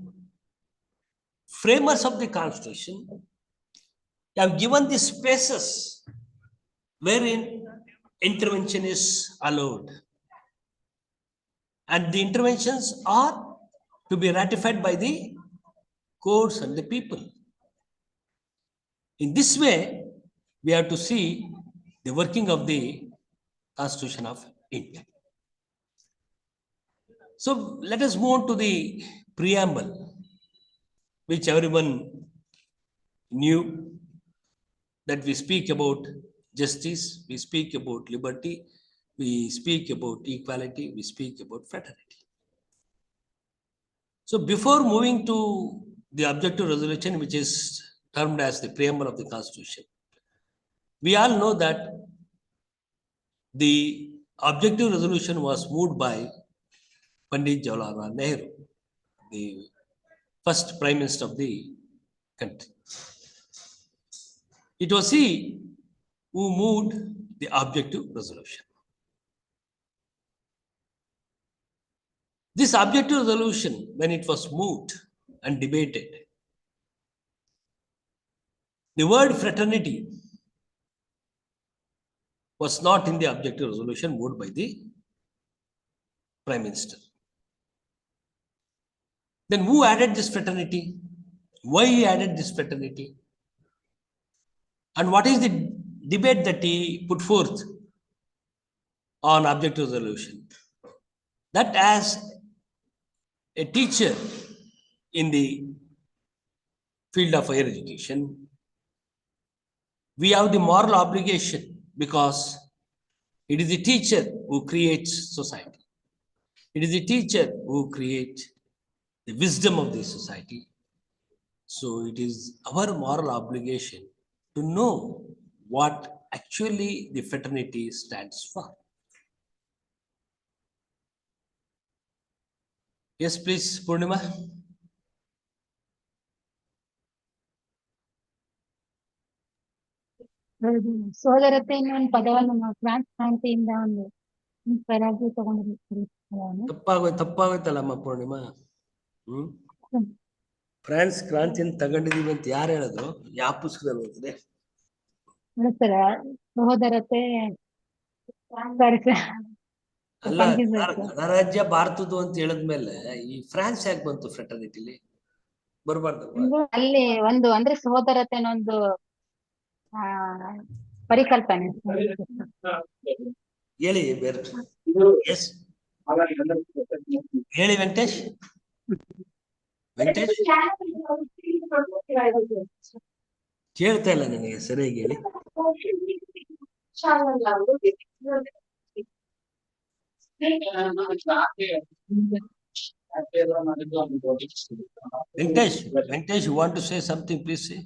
framers of the Constitution have given the spaces wherein intervention is allowed. And the interventions are to be ratified by the courts and the people. In this way, we have to see the working of the Constitution of India. So let us move on to the preamble, which everyone knew, that we speak about justice, we speak about liberty, we speak about equality, we speak about fraternity. So before moving to the objective resolution, which is termed as the preamble of the Constitution, we all know that the objective resolution was moved by Pandit Jawaharlal Nehru, the first Prime Minister of the country. It was he who moved the objective resolution. This objective resolution, when it was moved and debated, the word fraternity was not in the objective resolution moved by the Prime Minister. Then who added this fraternity? Why he added this fraternity? And what is the debate that he put forth on objective resolution? That as a teacher in the field of higher education, we have the moral obligation, because it is the teacher who creates society. It is the teacher who creates the wisdom of the society. So it is our moral obligation to know what actually the fraternity stands for. Yes, please, Purnima. ಹೌದು. ಸೋದರತೆ ಅನ್ನೋ ಒಂದು ಪದವನ್ನು ನಾವು France ಕ್ರಾಂತಿಯಿಂದ ಒಂದು ಪರಾಗಿ ತಗೊಂಡಿರ್ತೀವಿ. ತಪ್ಪಾಗೋಯ್ತಲ್ಲಮ್ಮ Purnima. France ಕ್ರಾಂತಿಯನ್ನು ತಗೊಂಡಿದೀವಿ ಅಂತ ಯಾರು ಹೇಳಿದ್ರು? ಯಾವ ಪುಸ್ತಕದಲ್ಲಿ ಓದಿದೆ? ಸರ ಸಹೋದರತೆ ಅಲ್ಲ, ಗಣರಾಜ್ಯ ಭಾರತದ್ದು ಅಂತ ಹೇಳಿದ್ಮೇಲೆ ಈ ಫ್ರಾನ್ಸ್ ಯಾಕೆ ಬಂತು ಫ್ರೆಟರ್ನಿಟಿಲಿ? ಬರಬಾರ್ದಲ್ವಾ? ಅಲ್ಲಿ ಒಂದು ಅಂದ್ರೆ ಸಹೋದರತೆ ಅನ್ನೋ ಒಂದು ಪರಿಕಲ್ಪನೆ. ಹೇಳಿ ಬೇರೆ. ಎಸ್ ಹೇಳಿ ವೆಂಕಟೇಶ್. ವೆಂಕಟೇಶ್ ಕೇಳ್ತಾ ಇಲ್ಲ ನನಗೆ, ಸರಿಯಾಗಿ ಹೇಳಿ. Venkatesh, you want to say something, please say.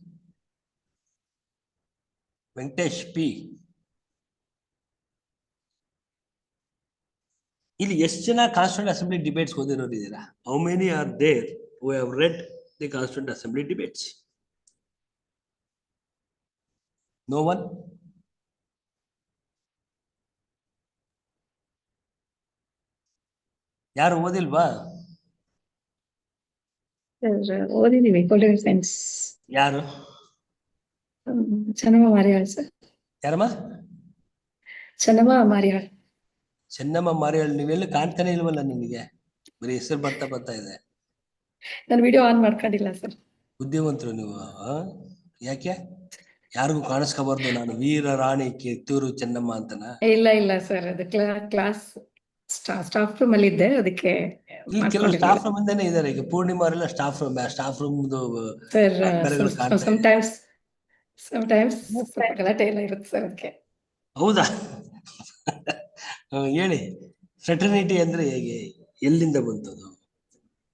Venkatesh P. ಇಲ್ಲಿ ಎಷ್ಟು ಜನ ಕಾನ್ಸ್ಟಿಟ್ಯೂಂಟ್ ಅಸೆಂಬ್ಲಿ ಡಿಬೇಟ್ಸ್ ಓದಿರೋರು ಇದ್ದೀರಾ? How many are there who have read the constituent assembly debates? No one? ಯಾರು ಓದಿಲ್ವಾ? ಓದಿದೀವಿ ಪೊಲಿಟಿಕಲ್ ಸೈನ್ಸ್. ಯಾರು? ಚೆನ್ನಮ್ಮ ಮಾರಿಯಾಳ್ ಸರ್. ಯಾರಮ್ಮ? ಚೆನ್ನಮ್ಮ ಮಾರಿಯಾಳ್. ಚೆನ್ನಮ್ಮ ಮಾರಿಯಾಳ್. ನೀವೆಲ್ಲ ಕಾಣ್ತಾನೆ ಇಲ್ವಲ್ಲ, ನಿಮಗೆ ಬರೀ ಹೆಸರು ಬರ್ತಾ ಇದೆ. ನಾನು ವಿಡಿಯೋ ಆನ್ ಮಾಡ್ಕೊಂಡಿಲ್ಲ ಸರ್. ಬುದ್ಧಿವಂತರು ನೀವು. ಯಾಕೆ ಯಾರಿಗೂ ಕಾಣಿಸ್ಕೋಬಾರ್ದು ನಾನು ವೀರ ರಾಣಿ ಕಿತ್ತೂರು ಚೆನ್ನಮ್ಮ ಅಂತನ? ಇಲ್ಲ ಸರ್, ಅದು ಕ್ಲಾಸ್ ಸ್ಟಾಫ್ ರೂಮ್ ಅಲ್ಲಿ ಇದ್ದೆ, ಅದಕ್ಕೆ. ಕೆಲವು ಸ್ಟಾಫ್ ರೂಮ್ ಇಂದಾನೆ ಇದಾರೆ. ಈಗ ಪೂರ್ಣಿಮಾ ಅವರೆಲ್ಲ ಸ್ಟಾಫ್ ರೂಮ್ ಸಮಟೈಮ್ಸ್ ಗಲಾಟೆ ಎಲ್ಲ ಇರುತ್ತೆ ಸರ್, ಅದಕ್ಕೆ. ಹೌದಾ? ಹೇಳಿ, ಫ್ರೆಟರ್ನಿಟಿ ಅಂದ್ರೆ ಹೇಗೆ, ಎಲ್ಲಿಂದ ಬಂತದು?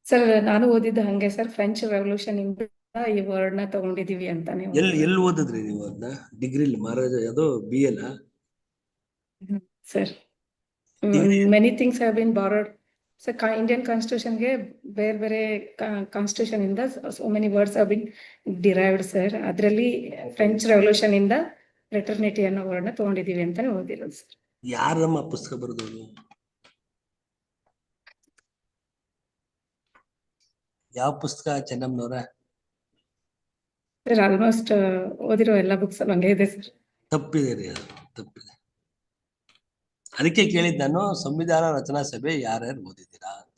ಸರ್ ನಾನು ಓದಿದ್ದು ಹಂಗೆ ಸರ್, ಫ್ರೆಂಚ್ ರೆವಲ್ಯೂಷನ್ ಇಂದ ಈ ವರ್ಡ್ ನ ತಗೊಂಡಿದೀವಿ ಅಂತಾನೆ. ಎಲ್ಲಿ ಓದಿದ್ರಿ ನೀವು ಅದನ್ನ? ಡಿಗ್ರಿಲಿ ಮಹಾರಾಜ ಅದು BL? Sir many things have been borrowed sir. Indian constitution ಗೆ ಬೇರೆ ಕಾನ್ಸ್ಟಿಟ್ಯೂಷನ್ ಇಂದ so many words have been derived sir. ಅದರಲ್ಲಿ ಫ್ರೆಂಚ್ ರೆವಲ್ಯೂಷನ್ ಇಂದ ಫ್ರೆಟರ್ನಿಟಿ ಅನ್ನೋ ವರ್ಡ್ ನ ತಗೊಂಡಿದೀವಿ ಅಂತಾನೆ ಓದಿರೋದು ಸರ್. ಯಾರಮ್ಮ ಪುಸ್ತಕ ಬರೆದವರು? ಯಾವ ಪುಸ್ತಕ ಚೆನ್ನಮ್ಮನವರ? ಸರ್ ಆಲ್ಮೋಸ್ಟ್ ಓದಿರೋ ಎಲ್ಲ ಬುಕ್ಸ್ ಹಂಗೆ ಇದೆ ಸರ್. ತಪ್ಪಿದೆ ರೀ, ಅದು ತಪ್ಪಿದೆ. ಅದಕ್ಕೆ ಕೇಳಿದ್ ನಾನು, ಸಂವಿಧಾನ ರಚನಾ ಸಭೆ ಯಾರ್ಯಾರು ಓದಿದ್ದೀರಾ ಅಂತ.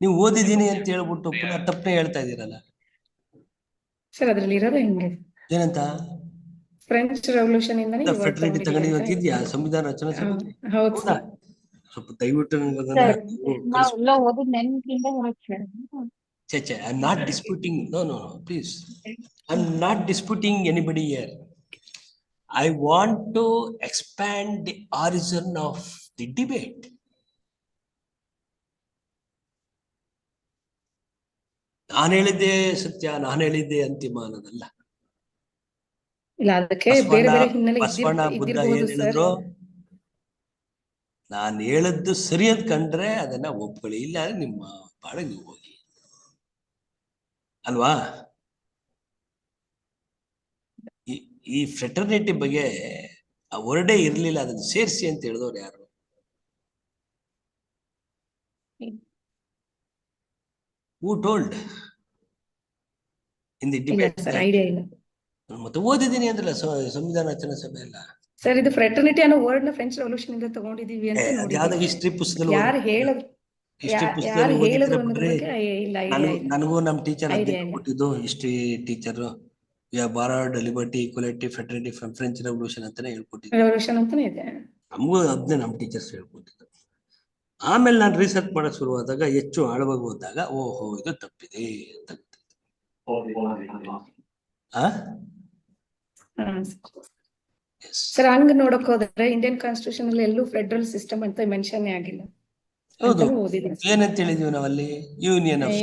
ನೀವು ಓದಿದ್ದೀನಿ ಅಂತ ಹೇಳ್ಬಿಟ್ಟು ಪುನಃ ತಪ್ಪನೆ ಹೇಳ್ತಾ ಇದ್ದೀರಲ್ಲ ಸರ್. ಅದ್ರಲ್ಲಿ ಇರೋದೇ ಹೆಂಗೆ ಏನಂತ? ಫ್ರೆಂಚ್ ರೆವಲ್ಯೂಷನ್ ಇಂದ ಫ್ರೆಟರ್ನಿಟಿ ತಗೊಂಡಿದ್ಯಾ ಸಂವಿಧಾನ ರಚನಾ ಸಭೆ? ಹೌದು ಸರ್. ಸ್ವಲ್ಪ ದಯವಿಟ್ಟು ಚೆ I am not disputing. No please, I am not disputing anybody here. I want to expand the origin of the debate. ನಾನು ಹೇಳಿದ್ದೆ ಸತ್ಯ, ನಾನು ಹೇಳಿದ್ದೆ ಅಂತಿಮ ಅನ್ನೋದಲ್ಲ. ಇಲ್ಲ, ಅದಕ್ಕೆ ಬೇರೆ ಬೇರೆ ಹಿನ್ನೆಲೆ ಬಸವಣ್ಣ ಬುದ್ಧ ಏನ್ ಹೇಳಿದ್ರು? ನಾನು ಹೇಳದ್ದು ಸರಿ ಅಂತ ಕಂಡ್ರೆ ಅದನ್ನ ಒಪ್ಕೊಳ್ಳಿ, ಇಲ್ಲ ನಿಮ್ಮ ಪಾಡ ನೀವು ಹೋಗಿ ಅಲ್ವಾ? ಈ ಫ್ರೆಟರ್ನಿಟಿ ಬಗ್ಗೆ ಆ ವರ್ಡೇ ಇರ್ಲಿಲ್ಲ, ಅದನ್ನ ಸೇರಿಸಿ ಅಂತ ಹೇಳಿದವ್ರು ಯಾರು? Who told in the debate? Idea ಇಲ್ಲ. ಮತ್ತೆ ಓದಿದ್ದೀನಿ ಅಂದ್ರಲ್ಲ ಸಂವಿಧಾನ ರಚನಾ ಸಭೆ ಎಲ್ಲ. ಸರ್ ಇದು ಫ್ರೆಟರ್ನಿಟಿ ಅನ್ನೋ ವರ್ಡ್ ನ ಫ್ರೆಂಚ್ ರೆವಲ್ಯೂಷನ್ ಇಂದ ತಗೊಂಡಿದೀವಿ ಅಂತ ಯಾವ್ದು ಹಿಸ್ಟ್ರಿ ಪುಸ್ತಕದಲ್ಲಿ ಯಾರು ಹೇಳಿದ್ರು? ನನಗೂ ನಮ್ಮ ಟೀಚರ್ ಕೊಟ್ಟಿದ್ದು history teacher. We have borrowed liberty, equality, fraternity from French Revolution ಅಂತಾನೆ ಹೇಳ್ಕೊಟ್ಟಿದ್ರು. ರೆವಲ್ಯೂಷನ್ ಅಂತಾನೆ ಇದೆ. ನಮಗೂ ಅದನ್ನೇ ನಮ್ಮ ಟೀಚರ್ಸ್ ಹೇಳ್ಕೊಟ್ಟಿದ್ರು. ಆಮೇಲೆ ನಾನು ರಿಸರ್ಚ್ ಮಾಡಕ್ ಶುರುವಾದಾಗ, ಹೆಚ್ಚು ಆಳವಾಗಿ ಹೋದಾಗ, ಓಹೋ ಇದು ತಪ್ಪಿದೆ ಅಂತ ಸರ್. ಹಂಗ ನೋಡಕ್ ಹೋದ್ರೆ ಇಂಡಿಯನ್ ಕಾನ್ಸ್ಟಿಟ್ಯೂಷನ್ ಅಲ್ಲಿ ಎಲ್ಲೂ ಫೆಡರಲ್ ಸಿಸ್ಟಮ್ ಅಂತ ಮೆನ್ಷನ್ ಆಗಿಲ್ಲ. ಹೌದು, ಏನಂತ ಹೇಳಿದೀವಿ ನಾವಲ್ಲಿ? ಯೂನಿಯನ್ ಆಫ್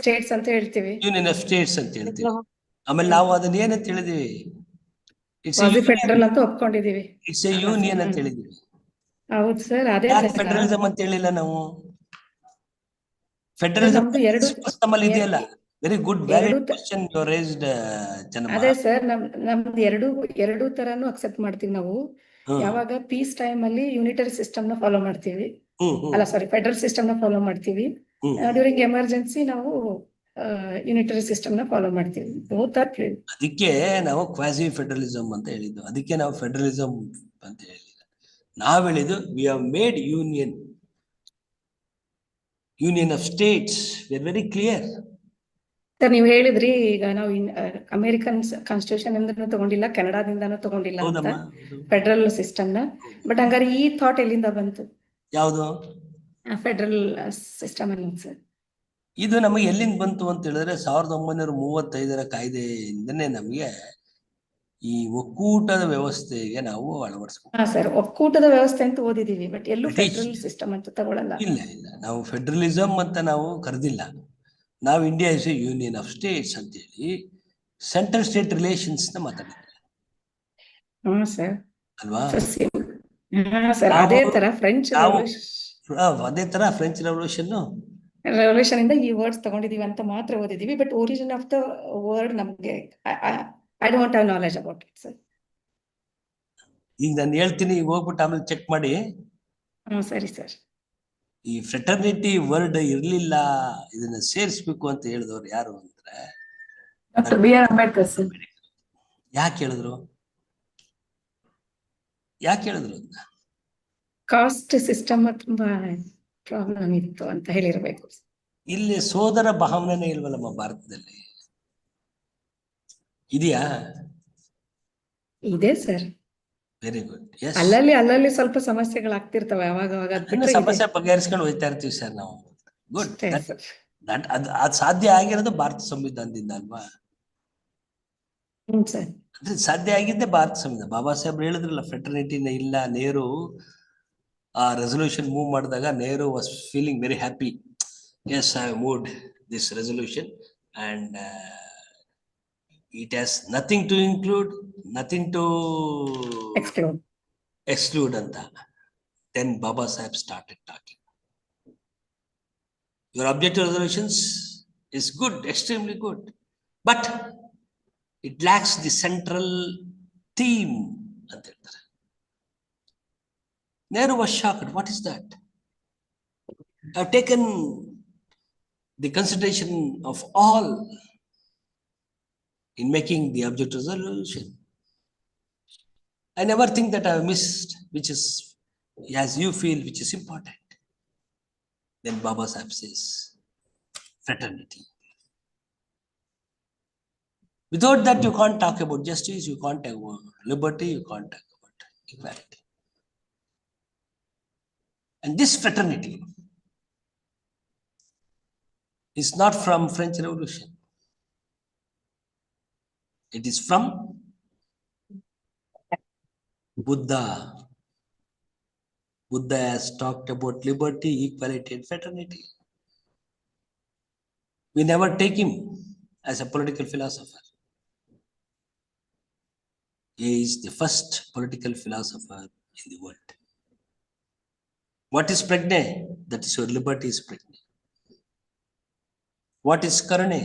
ಸ್ಟೇಟ್ಸ್ ಅಂತ ಹೇಳ್ತೀವಿ. ಯೂನಿಯನ್ ಆಫ್ ಸ್ಟೇಟ್ಸ್ ಅಂತ ಹೇಳ್ತೀವಿ. ಆಮೇಲೆ ನಾವು ಅದನ್ನ ಏನಂತ ಹೇಳಿದೀವಿ? ಕ್ವಾಸಿ ಫೆಡರಲ್ ಅಂತ ಒಪ್ಕೊಂಡಿದೀವಿ. ಇಟ್ಸ್ ಎ ಯೂನಿಯನ್ ಅಂತ ಹೇಳಿದೀವಿ. ಹೌದು ಸರ್, ಅದೇ ಯಾಕೆ ತರ ಫೆಡರಲಿಸಂ ಅಂತ ಹೇಳಿಲ್ಲ ನಾವು? ಫೆಡರಲಿಸಂ ನಮ್ದು ಎರಡು ನಮ್ಮಲ್ಲಿ ಇದೆಯಲ್ಲ. Very good valid question you raised Chennamma. ಅದೇ ಸರ್, ನಮ್ದು ಎರಡು ತರಾನು ಅಕ್ಸೆಪ್ಟ್ ಮಾಡ್ತೀವಿ ನಾವು. ಯಾವಾಗ ಪೀಸ್ ಟೈಮ್ ಅಲ್ಲಿ ಯೂನಿಟರಿ ಸಿಸ್ಟಮ್ ನ ಫಾಲೋ ಮಾಡ್ತೀವಿ, ಅಲ್ಲ ಸಾರಿ ಫೆಡರಲ್ ಸಿಸ್ಟಮ್ ನ ಫಾಲೋ ಮಾಡ್ತೀವಿ. ಡ್ಯೂರಿಂಗ್ ಎಮರ್ಜೆನ್ಸಿ ನಾವು ಯೂನಿಟರಿ ಸಿಸ್ಟಮ್ ನ ಫಾಲೋ ಮಾಡ್ತೀವಿ. ಅದಕ್ಕೆ ನಾವು ಕ್ವಾಸಿ ಫೆಡರಲಿಸಂ ಅಂತ ಹೇಳಿದ್ದು. ಅದಕ್ಕೆ ನಾವು ಫೆಡರಲಿಸಂ ಅಂತ ಹೇಳಿಲ್ಲ. ನಾವು ಹೇಳಿದ್ದು we have made union of States. We are very clear. Sir, ನೀವು ಹೇಳಿದ್ರಿ ಈಗ ನಾವು ಅಮೆರಿಕನ್ ಕಾನ್ಸ್ಟಿಟ್ಯೂಷನ್ ಇಂದನೂ ತಗೊಂಡಿಲ್ಲ, ಕೆನಡಾದಿಂದನೂ ತಗೊಂಡಿಲ್ಲ ಅಂತ ಫೆಡರಲ್ ಸಿಸ್ಟಮ್ ನ. ಬಟ್ ಹಂಗಾರೆ ಈ ಥಾಟ್ ಎಲ್ಲಿಂದ ಬಂತು? ಯಾವುದು ಫೆಡರಲ್ ಸಿಸ್ಟಮ್ ಅನ್ನೋದು ಸರ್? ಇದು ನಮಗೆ ಎಲ್ಲಿಂದ ಬಂತು ಅಂತ ಹೇಳಿದ್ರೆ 1935ರ ಕಾಯ್ದೆಯಿಂದನೇ ನಮಗೆ ಈ ಒಕ್ಕೂಟದ ವ್ಯವಸ್ಥೆಗೆ ನಾವು ಅಳವಡಿಸ್ಬೇಕು. ಹಾ ಸರ್, ಒಕ್ಕೂಟದ ವ್ಯವಸ್ಥೆ ಅಂತ ಓದಿದೀವಿ, ಬಟ್ ಎಲ್ಲೂ ಫೆಡರಲ್ ಸಿಸ್ಟಮ್ ಅಂತ ತಗೊಳ್ಳಲ್ಲ. ಇಲ್ಲ, ನಾವು ಫೆಡರಲಿಸಂ ಅಂತ ನಾವು ಕರೆದಿಲ್ಲ. ನಾವು India is A union of States ಅಂತ ಹೇಳಿ ಸೆಂಟ್ರಲ್ ಸ್ಟೇಟ್ ರಿಲೇಷನ್ಸ್ ನ ಮಾತಾಡಿದ್ವಿ ಅಲ್ವಾ? ಅದೇ ತರ ಫ್ರೆಂಚ್ ರೆವಲ್ಯೂಷನ್ ಇಂದ ಈ ವರ್ಡ್ಸ್ ತಗೊಂಡಿದೀವಿ ಅಂತ ಮಾತ್ರ ಓದಿದೀವಿ. But origin of the word ನಮ್ಗೆ I don't have knowledge about it sir. ಈಗ ನಾನು ಹೇಳ್ತೀನಿ, ಈಗ ಹೋಗ್ಬಿಟ್ಟು ಆಮೇಲೆ ಚೆಕ್ ಮಾಡಿ. ಸರಿ ಸರ್. ಈ ಫ್ರೆಟರ್ನಿಟಿ ವರ್ಡ್ ಇರ್ಲಿಲ್ಲ, ಇದನ್ನ ಸೇರಿಸ್ಬೇಕು ಅಂತ ಹೇಳಿದವ್ರು ಯಾರು ಅಂದ್ರೆ doctor B R Ambedkar sir. ಯಾಕೆ ಹೇಳಿದ್ರು ಕಾಸ್ಟ್ ಸಿಸ್ಟಮ್ ತುಂಬಾ ಪ್ರಾಬ್ಲಮ್ ಇತ್ತು ಅಂತ ಹೇಳಿರ್ಬೇಕು. ಇಲ್ಲಿ ಸೋದರ ಭಾವನೆ ಇಲ್ವಲ್ಲಮ್ಮ ಭಾರತದಲ್ಲಿ? ಇದೆಯಾ? ಇದೆ ಸರ್. Very good. ಅಲ್ಲಲ್ಲಿ ಸ್ವಲ್ಪ ಸಮಸ್ಯೆಗಳಾಗ್ತಿರ್ತವೆ ಅವಾಗ. ಸಮಸ್ಯೆ ಬಗೆಹರಿಸ್ಕೊಂಡು ಹೋಗ್ತಾ ಇರ್ತೀವಿ ಸರ್ ನಾವು. ಗುಡ್. ಅದು ಸಾಧ್ಯ ಆಗಿರೋದು ಭಾರತ ಸಂವಿಧಾನದಿಂದ ಅಲ್ವಾ? ಅಂದ್ರೆ ಸಾಧ್ಯ ಆಗಿದ್ದೆ ಭಾರತ ಸಂವಿಧಾನ. ಬಾಬಾ ಸಾಹೇಬ್ ಹೇಳಿದ್ರಲ್ಲ, ಫ್ರೆಟರ್ನಿಟಿನ ಇಲ್ಲ. ನೆಹರು ಆ ರೆಸೊಲ್ಯೂಷನ್ ಮೂವ್ ಮಾಡಿದಾಗ Nehru was feeling very happy. Yes, I have moved this resolution and it has nothing to include, nothing to exclude anta. Then Baba Sahib started talking. Your objective resolutions is good, extremely good, but it lacks the central theme anta heltare. Nehru was shocked. What is that? I have taken the consideration of all in making the objective resolution. I never think that I have missed, which is, as you feel, which is important. Then Baba Sahib says, fraternity. Without that, you can't talk about justice, you can't talk about liberty, you can't talk about equality. And this fraternity is not from French Revolution. It is from Buddha. Buddha has talked about liberty, equality, and fraternity. We never take him as a political philosopher. He is the first political philosopher in the world. What is prajna? That is your liberty is prajna. What is karane?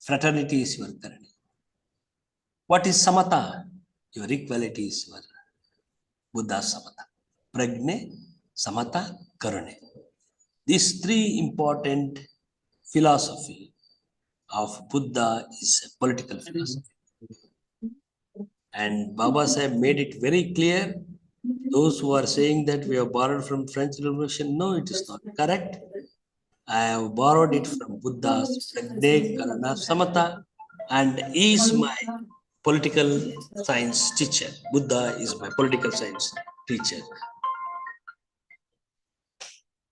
Fraternity is your karane. What is samata? Your equality is your Buddha samata. Prajna, samata, karane. These three important philosophy of Buddha is a political philosophy. And Baba Sahib made it very clear. Those who are saying that we have borrowed from French Revolution, no, it is not correct. I have borrowed it from Buddha's Prajna, Karana, Samata, and he is my political science teacher. Buddha is my political science teacher.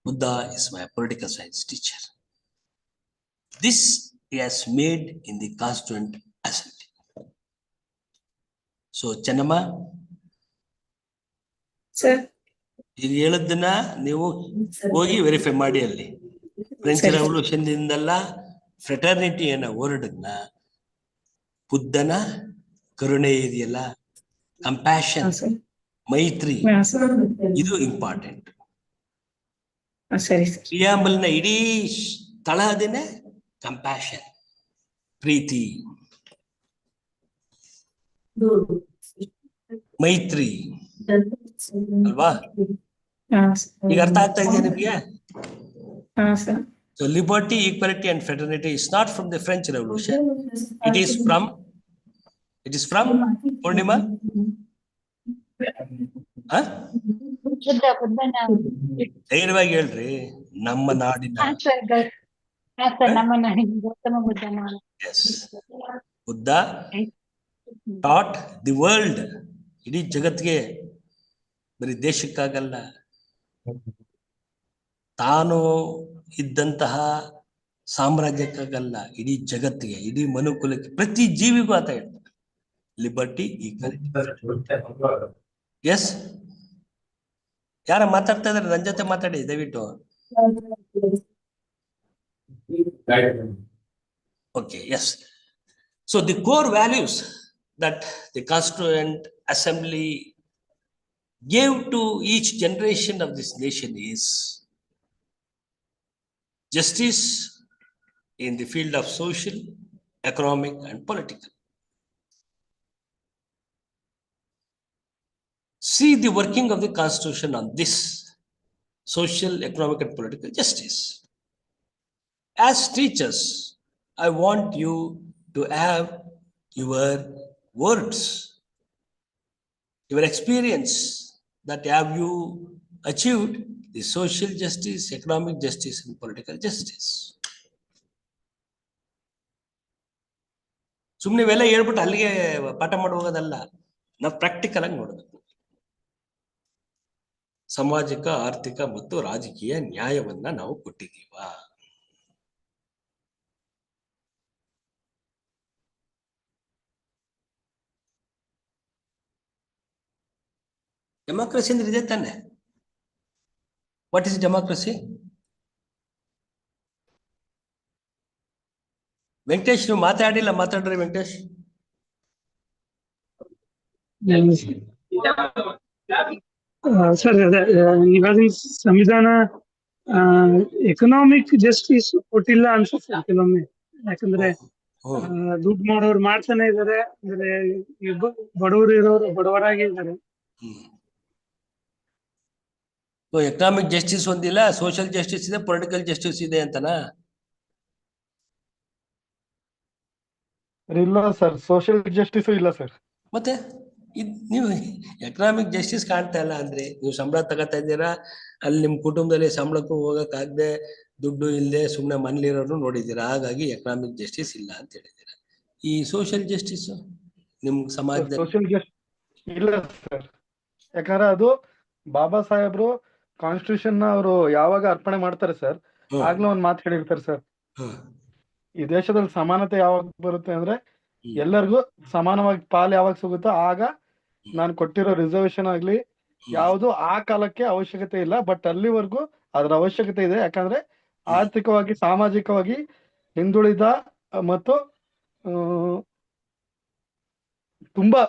Buddha is my political science teacher. This he has made in the Constituent Assembly. So, Channamma, sir, ಈಗ ಹೇಳದನ್ನ ನೀವು ಹೋಗಿ verify ಮಾಡಿ. ಅಲ್ಲಿ French revolution ದಿಂದಲ್ಲ, fraternity ಅನ್ನೋ word ಅನ್ನ ಬುದ್ಧನ ಕರುಣೆ ಇದೆಯಲ್ಲ, ಕಂಪ್ಯಾಷನ್, ಮೈತ್ರಿ, ಇದು ಇಂಪಾರ್ಟೆಂಟ್. ಸರಿ ಸರ್. ಪ್ರಿಯಾಂಬಲ್ನ ಇಡೀ ತಳಹದಿನೇ ಕಂಪ್ಯಾಷನ್, ಪ್ರೀತಿ, ಮೈತ್ರಿ ಅಲ್ವಾ? ಈಗ ಅರ್ಥ ಆಗ್ತಾ ಇದೆಯಾ ನಿಮಗೆ? So liberty, equality and fraternity is not from the French Revolution. It is from Purnima? ಧೈರ್ಯವಾಗಿ ಹೇಳ್ರಿ. ನಮ್ಮ ನಾಡಿನ ಬುದ್ಧ ಟಾಟ್ ದಿ ವರ್ಲ್ಡ್, ಇಡೀ ಜಗತ್ತಿಗೆ, ಬರೀ ದೇಶಕ್ಕಾಗಲ್ಲ, ತಾನು ಇದ್ದಂತಹ ಸಾಮ್ರಾಜ್ಯಕ್ಕಾಗಲ್ಲ, ಇಡೀ ಜಗತ್ತಿಗೆ, ಇಡೀ ಮನುಕುಲಕ್ಕೆ, ಪ್ರತಿ ಜೀವಿಗೂ ಅಂತ ಹೇಳ್ತಾರೆ. Liberty, equality. ಎಸ್, ಯಾರ ಮಾತಾಡ್ತಾ ಇದಾರೆ? ನನ್ನ ಜೊತೆ ಮಾತಾಡಿ ದಯವಿಟ್ಟು. Okay, yes. So the core values that the Constituent Assembly gave to each generation of this nation is justice in the field of social, economic, and political. See the working of the Constitution on this social, economic, and political justice. As teachers, I want you to have your words, your experience, that have you achieved the social justice, economic justice, and political justice. ಸುಮ್ಮನೆ ಇವೆಲ್ಲ ಹೇಳ್ಬಿಟ್ಟು ಅಲ್ಲಿಗೆ ಪಾಠ ಮಾಡಿ ಹೋಗೋದಲ್ಲ, ನಾವು practical ಆಗಿ ನೋಡಬೇಕು. ಸಾಮಾಜಿಕ, ಆರ್ಥಿಕ ಮತ್ತು ರಾಜಕೀಯ ನ್ಯಾಯವನ್ನ ನಾವು ಕೊಟ್ಟಿದ್ದೀವ. ಡೆಮಾಕ್ರಸಿ ಅಂದ್ರೆ ಇದೆ ತಾನೆ? What is democracy? ವೆಂಕಟೇಶ್, ನೀವು ಮಾತಾಡಿಲ್ಲ, ಮಾತಾಡ್ರಿ ವೆಂಕಟೇಶ್. ಸರ್, ಇವಾಗಿನ ಸಂವಿಧಾನ ಎಕನಾಮಿಕ್ ಜಸ್ಟಿಸ್ ಕೊಟ್ಟಿಲ್ಲ ಅನ್ಸುತ್ತೆ ಕೆಲವೊಮ್ಮೆ. ಯಾಕಂದ್ರೆ ದುಡ್ಡು ಮಾಡೋರು ಮಾಡ್ತಾನೆ ಇದಾರೆ, ಅಂದ್ರೆ ಬಡವರು ಇರೋರು ಬಡವರಾಗಿ ಇದ್ದಾರೆ. ಎಕನಾಮಿಕ್ ಜಸ್ಟಿಸ್ ಒಂದಿಲ್ಲ, ಸೋಷಿಯಲ್ ಜಸ್ಟಿಸ್ ಇದೆ, ಪೊಲಿಟಿಕಲ್ ಜಸ್ಟಿಸ್ ಇದೆ ಅಂತನಾ? ಇಲ್ಲ ಸರ್, ಸೋಷಿಯಲ್ ಜಸ್ಟಿಸ್ ಇಲ್ಲ ಸರ್. ಮತ್ತೆ ನೀವು ಎಕನಾಮಿಕ್ ಜಸ್ಟಿಸ್ ಕಾಣ್ತಾ ಇಲ್ಲ ಅಂದ್ರೆ, ನೀವು ಸಂಬಳ ತಗೋತಾ ಇದ್ದೀರಾ, ಅಲ್ಲಿ ನಿಮ್ ಕುಟುಂಬದಲ್ಲಿ ಸಂಬಳಕ್ಕೂ ಹೋಗಕ್ಕಾಗದೆ, ದುಡ್ಡು ಇಲ್ಲದೆ ಸುಮ್ಮನೆ ಮನೇಲಿರೋರು ನೋಡಿದ್ದೀರಾ, ಹಾಗಾಗಿ ಎಕನಾಮಿಕ್ ಜಸ್ಟಿಸ್ ಇಲ್ಲ ಅಂತ ಹೇಳಿದ್ದೀರಾ. ಈ ಸೋಷಿಯಲ್ ಜಸ್ಟಿಸ್ ನಿಮ್ ಸಮಾಜದಲ್ಲಿ ಸೋಷಿಯಲ್ ಜಸ್ಟಿಸ್ ಇಲ್ಲ ಸರ್. ಯಾಕಂದ್ರೆ ಅದು ಬಾಬಾ ಸಾಹೇಬ್ರು ಕಾನ್ಸ್ಟಿಟ್ಯೂಷನ್ ಅವರು ಯಾವಾಗ ಅರ್ಪಣೆ ಮಾಡ್ತಾರೆ ಸರ್, ಆಗ್ಲೂ ಒಂದ್ ಮಾತು ಹೇಳಿರ್ತಾರೆ ಸರ್, ಈ ದೇಶದಲ್ಲಿ ಸಮಾನತೆ ಯಾವಾಗ ಬರುತ್ತೆ ಅಂದ್ರೆ ಎಲ್ಲರಿಗೂ ಸಮಾನವಾಗಿ ಪಾಲ್ ಯಾವಾಗ ಸಿಗುತ್ತೋ ಆಗ ನಾನು ಕೊಟ್ಟಿರೋ ರಿಸರ್ವೇಶನ್ ಆಗ್ಲಿ ಯಾವುದು ಆ ಕಾಲಕ್ಕೆ ಅವಶ್ಯಕತೆ ಇಲ್ಲ, ಬಟ್ ಅಲ್ಲಿವರೆಗೂ ಅದ್ರ ಅವಶ್ಯಕತೆ ಇದೆ. ಯಾಕಂದ್ರೆ ಆರ್ಥಿಕವಾಗಿ, ಸಾಮಾಜಿಕವಾಗಿ ಹಿಂದುಳಿದ ಮತ್ತು ತುಂಬಾ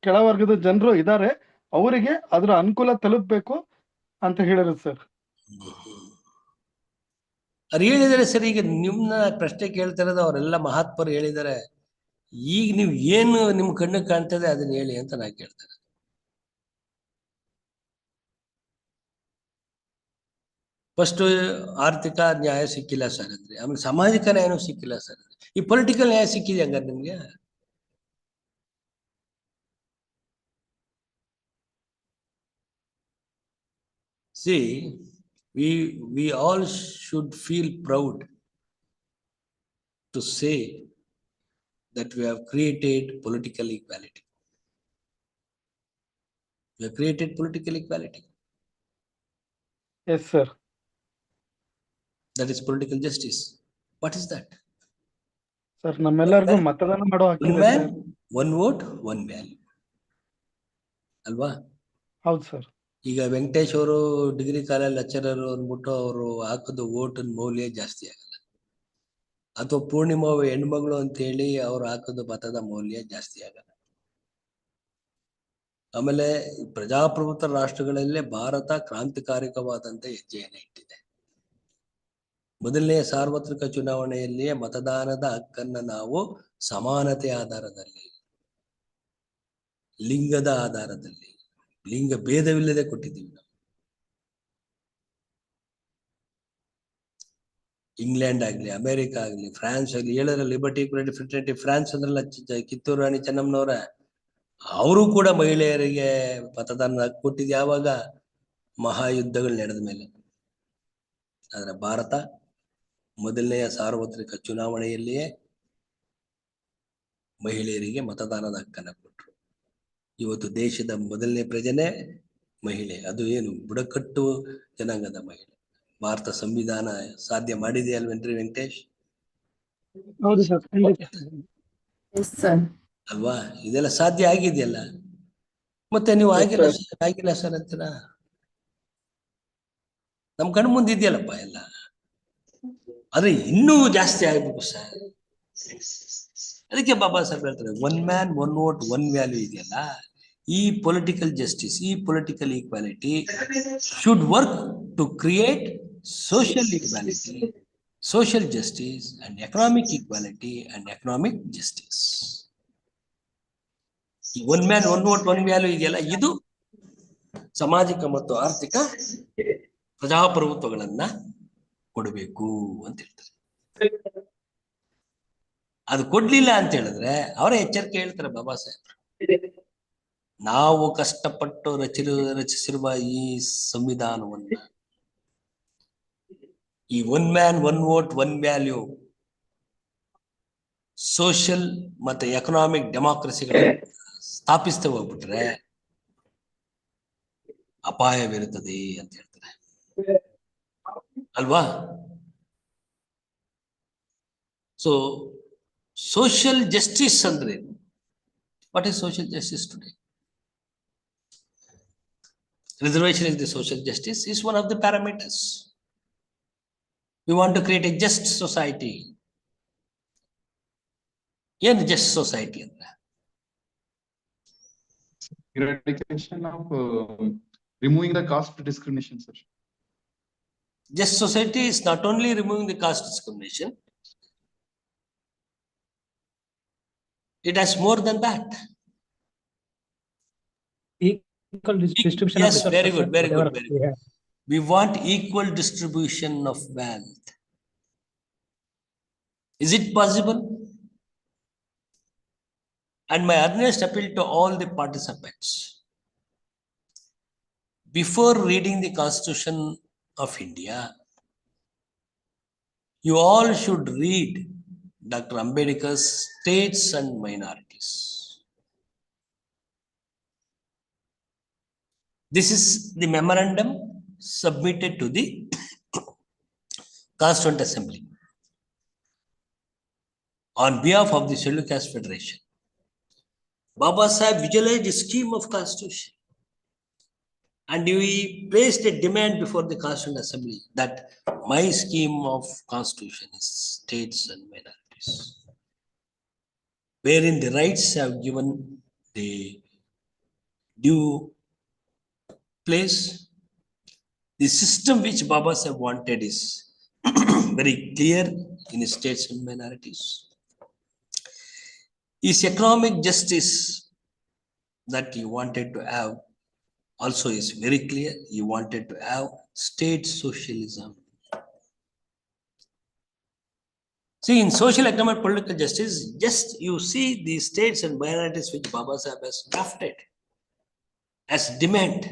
ಕೆಳವರ್ಗದ ಜನರು ಇದ್ದಾರೆ, ಅವರಿಗೆ ಅದ್ರ ಅನುಕೂಲ ತಲುಪಬೇಕು ಅಂತ ಹೇಳಿರೋದು ಸರ್. ಅವ್ರು ಹೇಳಿದಾರೆ ಸರ್. ಈಗ ನಿಮ್ನ ಪ್ರಶ್ನೆ ಕೇಳ್ತಿರೋದು ಅವರೆಲ್ಲ ಮಹಾತ್ಮರು ಹೇಳಿದ್ದಾರೆ. ಈಗ ನೀವು ಏನು ನಿಮ್ ಕಣ್ಣಿಗೆ ಕಾಣ್ತದೆ ಅದನ್ನ ಹೇಳಿ ಅಂತ ನಾ ಕೇಳ್ತಾರೆ. ಫಸ್ಟ್ ಆರ್ಥಿಕ ನ್ಯಾಯ ಸಿಕ್ಕಿಲ್ಲ ಸರ್ ಅಂದ್ರೆ, ಆಮೇಲೆ ಸಾಮಾಜಿಕ ನ್ಯಾಯನೂ ಸಿಕ್ಕಿಲ್ಲ ಸರ್ ಅಂದ್ರೆ, ಈ ಪೊಲಿಟಿಕಲ್ ನ್ಯಾಯ ಸಿಕ್ಕಿದೆ ಹಂಗಾರೆ ನಿಮ್ಗೆ? See, we all should feel proud to say that we have created political equality. We have created political equality. Yes, sir. That is political justice. What is that? Sir, ನಮ್ಮೆಲ್ಲರಿಗೂ ಮತದಾನ ಮಾಡೋ ಹಕ್ಕಿದೆ. One man, one vote, one value. ಅಲ್ವಾ? ಹೌದು sir. ಈಗ ವೆಂಕಟೇಶ್ ಅವರು degree college lecturer ಅಂದ್ಬಿಟ್ಟು ಅವರು ಹಾಕೋದು ಓಟಿನ ಮೌಲ್ಯ ಜಾಸ್ತಿ ಆಗಲ್ಲ. ಅಥವಾ ಪೂರ್ಣಿಮಾ ಹೆಣ್ಮಗಳು ಅಂತೇಳಿ ಅವ್ರು ಹಾಕೋದು ಮತದ ಮೌಲ್ಯ ಜಾಸ್ತಿ ಆಗಲ್ಲ. ಆಮೇಲೆ ಪ್ರಜಾಪ್ರಭುತ್ವ ರಾಷ್ಟ್ರಗಳಲ್ಲೇ ಭಾರತ ಕ್ರಾಂತಿಕಾರಿಕವಾದಂತ ಹೆಜ್ಜೆಯನ್ನು ಇಟ್ಟಿದೆ. ಮೊದಲನೇ ಸಾರ್ವತ್ರಿಕ ಚುನಾವಣೆಯಲ್ಲಿಯೇ ಮತದಾನದ ಹಕ್ಕನ್ನ ನಾವು ಸಮಾನತೆ ಆಧಾರದಲ್ಲಿ, ಲಿಂಗದ ಆಧಾರದಲ್ಲಿ, ಲಿಂಗ ಭೇದವಿಲ್ಲದೆ ಕೊಟ್ಟಿದ್ದೀವಿ ನಾವು. ಇಂಗ್ಲೆಂಡ್ ಆಗ್ಲಿ, ಅಮೆರಿಕ ಆಗ್ಲಿ, ಫ್ರಾನ್ಸ್ ಆಗ್ಲಿ, ಹೇಳೋದ್ರ ಲಿಬರ್ಟಿ, ಈಕ್ವಾಲಿಟಿ, ಫ್ರೆಟರ್ನಿಟಿ. ಫ್ರಾನ್ಸ್ ಅಂದ್ರಲ್ಲ ಕಿತ್ತೂರು ರಾಣಿ ಚೆನ್ನಮ್ಮನವರ, ಅವರು ಕೂಡ ಮಹಿಳೆಯರಿಗೆ ಮತದಾನ ಹಕ್ಕು ಕೊಟ್ಟಿದ್ದು ಯಾವಾಗ? ಮಹಾಯುದ್ಧಗಳು ನಡೆದ ಮೇಲೆ. ಆದ್ರೆ ಭಾರತ ಮೊದಲನೆಯ ಸಾರ್ವತ್ರಿಕ ಚುನಾವಣೆಯಲ್ಲಿಯೇ ಮಹಿಳೆಯರಿಗೆ ಮತದಾನದ ಹಕ್ಕನ್ನು ಕೊಟ್ಟರು. ಇವತ್ತು ದೇಶದ ಮೊದಲನೇ ಪ್ರಜೆನೇ ಮಹಿಳೆ. ಅದು ಏನು? ಬುಡಕಟ್ಟು ಜನಾಂಗದ ಮಹಿಳೆ. ಭಾರತ ಸಂವಿಧಾನ ಸಾಧ್ಯ ಮಾಡಿದೆ ಅಲ್ವೇನ್ರಿ ವೆಂಕಟೇಶ್? ಹೌದು ಸರ್, ಖಂಡಿತ. ಅಲ್ವಾ? ಇದೆಲ್ಲ ಸಾಧ್ಯ ಆಗಿದೆಯಲ್ಲ. ಮತ್ತೆ ನೀವು ಆಗಿಲ್ಲ ಸರ್ ಅಂತೀರ? ನಮ್ ಕಣ್ಣು ಮುಂದೆ ಇದೆಯಲ್ಲಪ್ಪ ಎಲ್ಲ. ಆದ್ರೆ ಇನ್ನೂ ಜಾಸ್ತಿ ಆಗ್ಬೇಕು ಸರ್. ಅದಕ್ಕೆ ಬಾಬಾ ಸಾಹೇಬ್ ಹೇಳ್ತಾರೆ, 1 man 1 vote 1 value ಇದೆಯಲ್ಲ, ಈ ಪೊಲಿಟಿಕಲ್ ಜಸ್ಟಿಸ್, ಈ political equality should work to create social equality, social justice and economic equality and economic justice. ಈ 1 man 1 vote 1 value ಇದೆಯಲ್ಲ, ಇದು ಸಾಮಾಜಿಕ ಮತ್ತು ಆರ್ಥಿಕ ಪ್ರಜಾಪ್ರಭುತ್ವಗಳನ್ನ ಕೊಡಬೇಕು ಅಂತ ಹೇಳ್ತಾರೆ. ಅದು ಕೊಡ್ಲಿಲ್ಲ ಅಂತ ಹೇಳಿದ್ರೆ ಅವರೇ ಎಚ್ಚರಿಕೆ ಹೇಳ್ತಾರೆ ಬಾಬಾ ಸಾಹೇಬ್. ನಾವು ಕಷ್ಟಪಟ್ಟು ರಚಿಸಿರುವ ಈ ಸಂವಿಧಾನವನ್ನ, ಈ 1 man 1 vote 1 value ಸೋಷಿಯಲ್ ಮತ್ತೆ ಎಕನಾಮಿಕ್ ಡೆಮಾಕ್ರಸಿಗಳ ಸ್ಥಾಪಿಸ್ತಾ ಹೋಗ್ಬಿಟ್ರೆ ಅಪಾಯವಿರುತ್ತದೆ ಅಂತ ಹೇಳ್ತಾರೆ ಅಲ್ವಾ? So social justice andre, what is social justice today? Reservation is the social justice, is one of the parameters. We want to create a just society. Yen just society andra eradication of removing the caste discrimination, sir. Just society is not only removing the caste discrimination, it has more than that. Equal distribution. Yes, of very good, very good, whatever very we good. have. We want equal distribution of wealth. Is it possible? And my earnest appeal to all the participants, before reading the Constitution of India, you all should read Dr. Ambedkar's States and Minorities. This is the memorandum submitted to the Constituent Assembly on behalf of the Scheduled Caste Federation. Baba Sahib visualized a scheme of constitution, and we placed a demand before the Constituent Assembly that my scheme of constitution is states and minorities, wherein the rights have given the due place. The system which Baba Sahib wanted is very clear in states and minorities. His economic justice that he wanted to have also is very clear. He wanted to have state socialism. See, in social, economic, political justice, just you see the states and minorities which Baba Sahib has drafted as demand,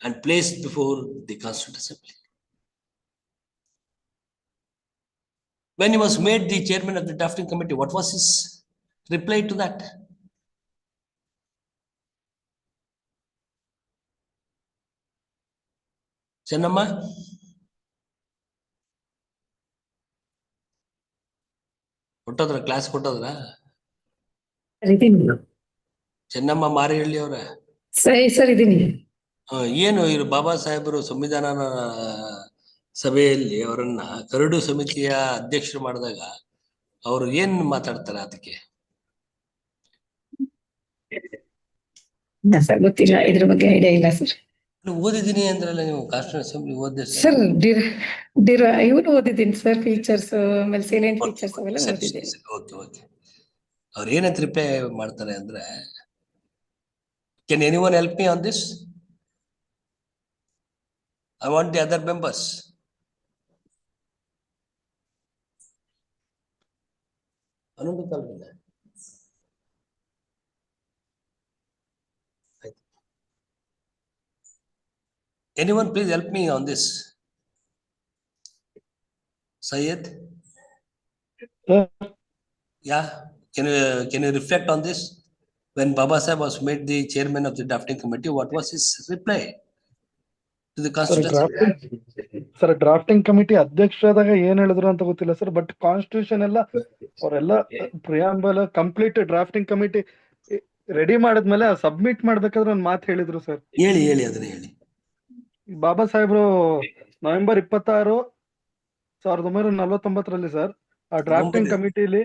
and placed before the Constituent Assembly. When he was made the chairman of the drafting committee, what was his reply to that? Chennamma? ಕೊಟ್ಟದ್ರ class ಕೊಟ್ಟದ್ರ ಚೆನ್ನಮ್ಮ ಮಾರಿಹಳ್ಳಿ ಅವರ ಸರಿ sir, ಇದೀನಿ. ಏನು ಇವರು ಬಾಬಾ ಸಾಹೇಬರು ಸಂವಿಧಾನ ಸಭೆಯಲ್ಲಿ ಅವರನ್ನ ಕರಡು ಸಮಿತಿಯ ಅಧ್ಯಕ್ಷರು ಮಾಡಿದಾಗ ಅವರು ಏನ್ ಮಾತಾಡ್ತಾರೆ ಅದಕ್ಕೆ? ಇಲ್ಲ ಸರ್, ಗೊತ್ತಿಲ್ಲ, ಇದ್ರ ಬಗ್ಗೆ ಐಡಿಯಾ ಇಲ್ಲ ಸರ್. ಓದಿದ್ದೀನಿ ಅಂದ್ರಲ್ಲ ನೀವು, ಕಾನ್ಸ್ಟಿಟ್ಯೂಷನ್ ಅಸೆಂಬ್ಲಿ ಓದಿದೆ ಸರ್ ಇವ್ರು ಓದಿದ್ದೀನಿ ಸರ್, ಫೀಚರ್ಸ್ ಆಮೇಲೆ ಸೈಲೆಂಟ್ ಫೀಚರ್ಸ್ ಅವೆಲ್ಲ ಓದಿದ್ದೀನಿ. Okay okay. ಅವ್ರು ಏನಂತ ರಿಪ್ಲೈ ಮಾಡ್ತಾರೆ ಅಂದ್ರೆ, can anyone help me on this? I want the other members. ಅನ್ನೊಂದು ಕಾಲದಿಂದ anyone please help me on this? Syed? Yeah, can you reflect on this? When Baba Saheb was made the chairman of the drafting committee, what was his reply to the constitution? Sir drafting committee ಅಧ್ಯಕ್ಷರಾದಾಗ ಏನ್ ಹೇಳಿದ್ರು ಅಂತ ಗೊತ್ತಿಲ್ಲ sir, but constitution ಎಲ್ಲ ಅವರೆಲ್ಲ preamble complete drafting committee ready ಮಾಡಿದ್ಮೇಲೆ submit ಮಾಡ್ಬೇಕಾದ್ರೆ ಒಂದ್ ಮಾತು ಹೇಳಿದ್ರು ಸರ್. ಹೇಳಿ ಅದನ್ನ ಹೇಳಿ. ಬಾಬಾ ಸಾಹೇಬ್ರು ನವೆಂಬರ್ 26, 1949 ಸರ್ ಆ ಡ್ರಾಫ್ಟಿಂಗ್ ಕಮಿಟಿಲಿ.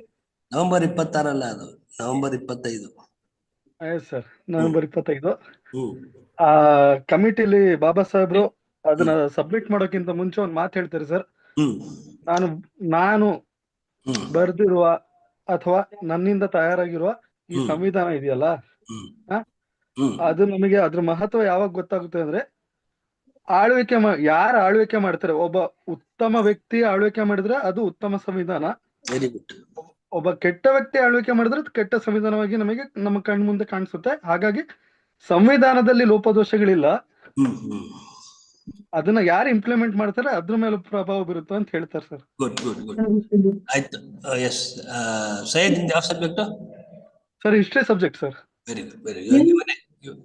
ನವೆಂಬರ್ 26 ಅಲ್ಲ, ಅದು ನವೆಂಬರ್ 25. ಸರ್ ನವೆಂಬರ್ 25 ಆ ಕಮಿಟಿಲಿ ಬಾಬಾ ಸಾಹೇಬ್ರು ಅದನ್ನ ಸಬ್ಮಿಟ್ ಮಾಡೋಕ್ಕಿಂತ ಮುಂಚೆ ಒಂದ್ ಮಾತು ಹೇಳ್ತಾರೆ ಸರ್. ನಾನು ಬರ್ದಿರುವ ಅಥವಾ ನನ್ನಿಂದ ತಯಾರಾಗಿರುವ ಈ ಸಂವಿಧಾನ ಇದೆಯಲ್ಲ, ಅದು ನಮಗೆ ಅದ್ರ ಮಹತ್ವ ಯಾವಾಗ ಗೊತ್ತಾಗುತ್ತೆ ಅಂದ್ರೆ, ಯಾರು ಆಳ್ವಿಕೆ ಮಾಡ್ತಾರೆ, ಒಬ್ಬ ಉತ್ತಮ ವ್ಯಕ್ತಿ ಆಳ್ವಿಕೆ ಮಾಡಿದ್ರೆ ಅದು ಉತ್ತಮ ಸಂವಿಧಾನ. Very good. ಒಬ್ಬ ಕೆಟ್ಟ ವ್ಯಕ್ತಿ ಆಳ್ವಿಕೆ ಮಾಡಿದ್ರೆ ಕೆಟ್ಟ ಸಂವಿಧಾನವಾಗಿ ನಮಗೆ ನಮ್ಮ ಕಣ್ ಮುಂದೆ ಕಾಣಿಸುತ್ತೆ. ಹಾಗಾಗಿ ಸಂವಿಧಾನದಲ್ಲಿ ಲೋಪದೋಷಗಳಿಲ್ಲ, ಅದನ್ನ ಯಾರು ಇಂಪ್ಲಿಮೆಂಟ್ ಮಾಡ್ತಾರೆ ಅದ್ರ ಮೇಲೆ ಪ್ರಭಾವ ಬೀರುತ್ತೆ ಅಂತ ಹೇಳ್ತಾರೆ ಸರ್. Good good good. ಆಯ್ತು. ಎಸ್ ಸೈಯದ್, ಯಾವ subject? Sir history subject sir. Very good very good.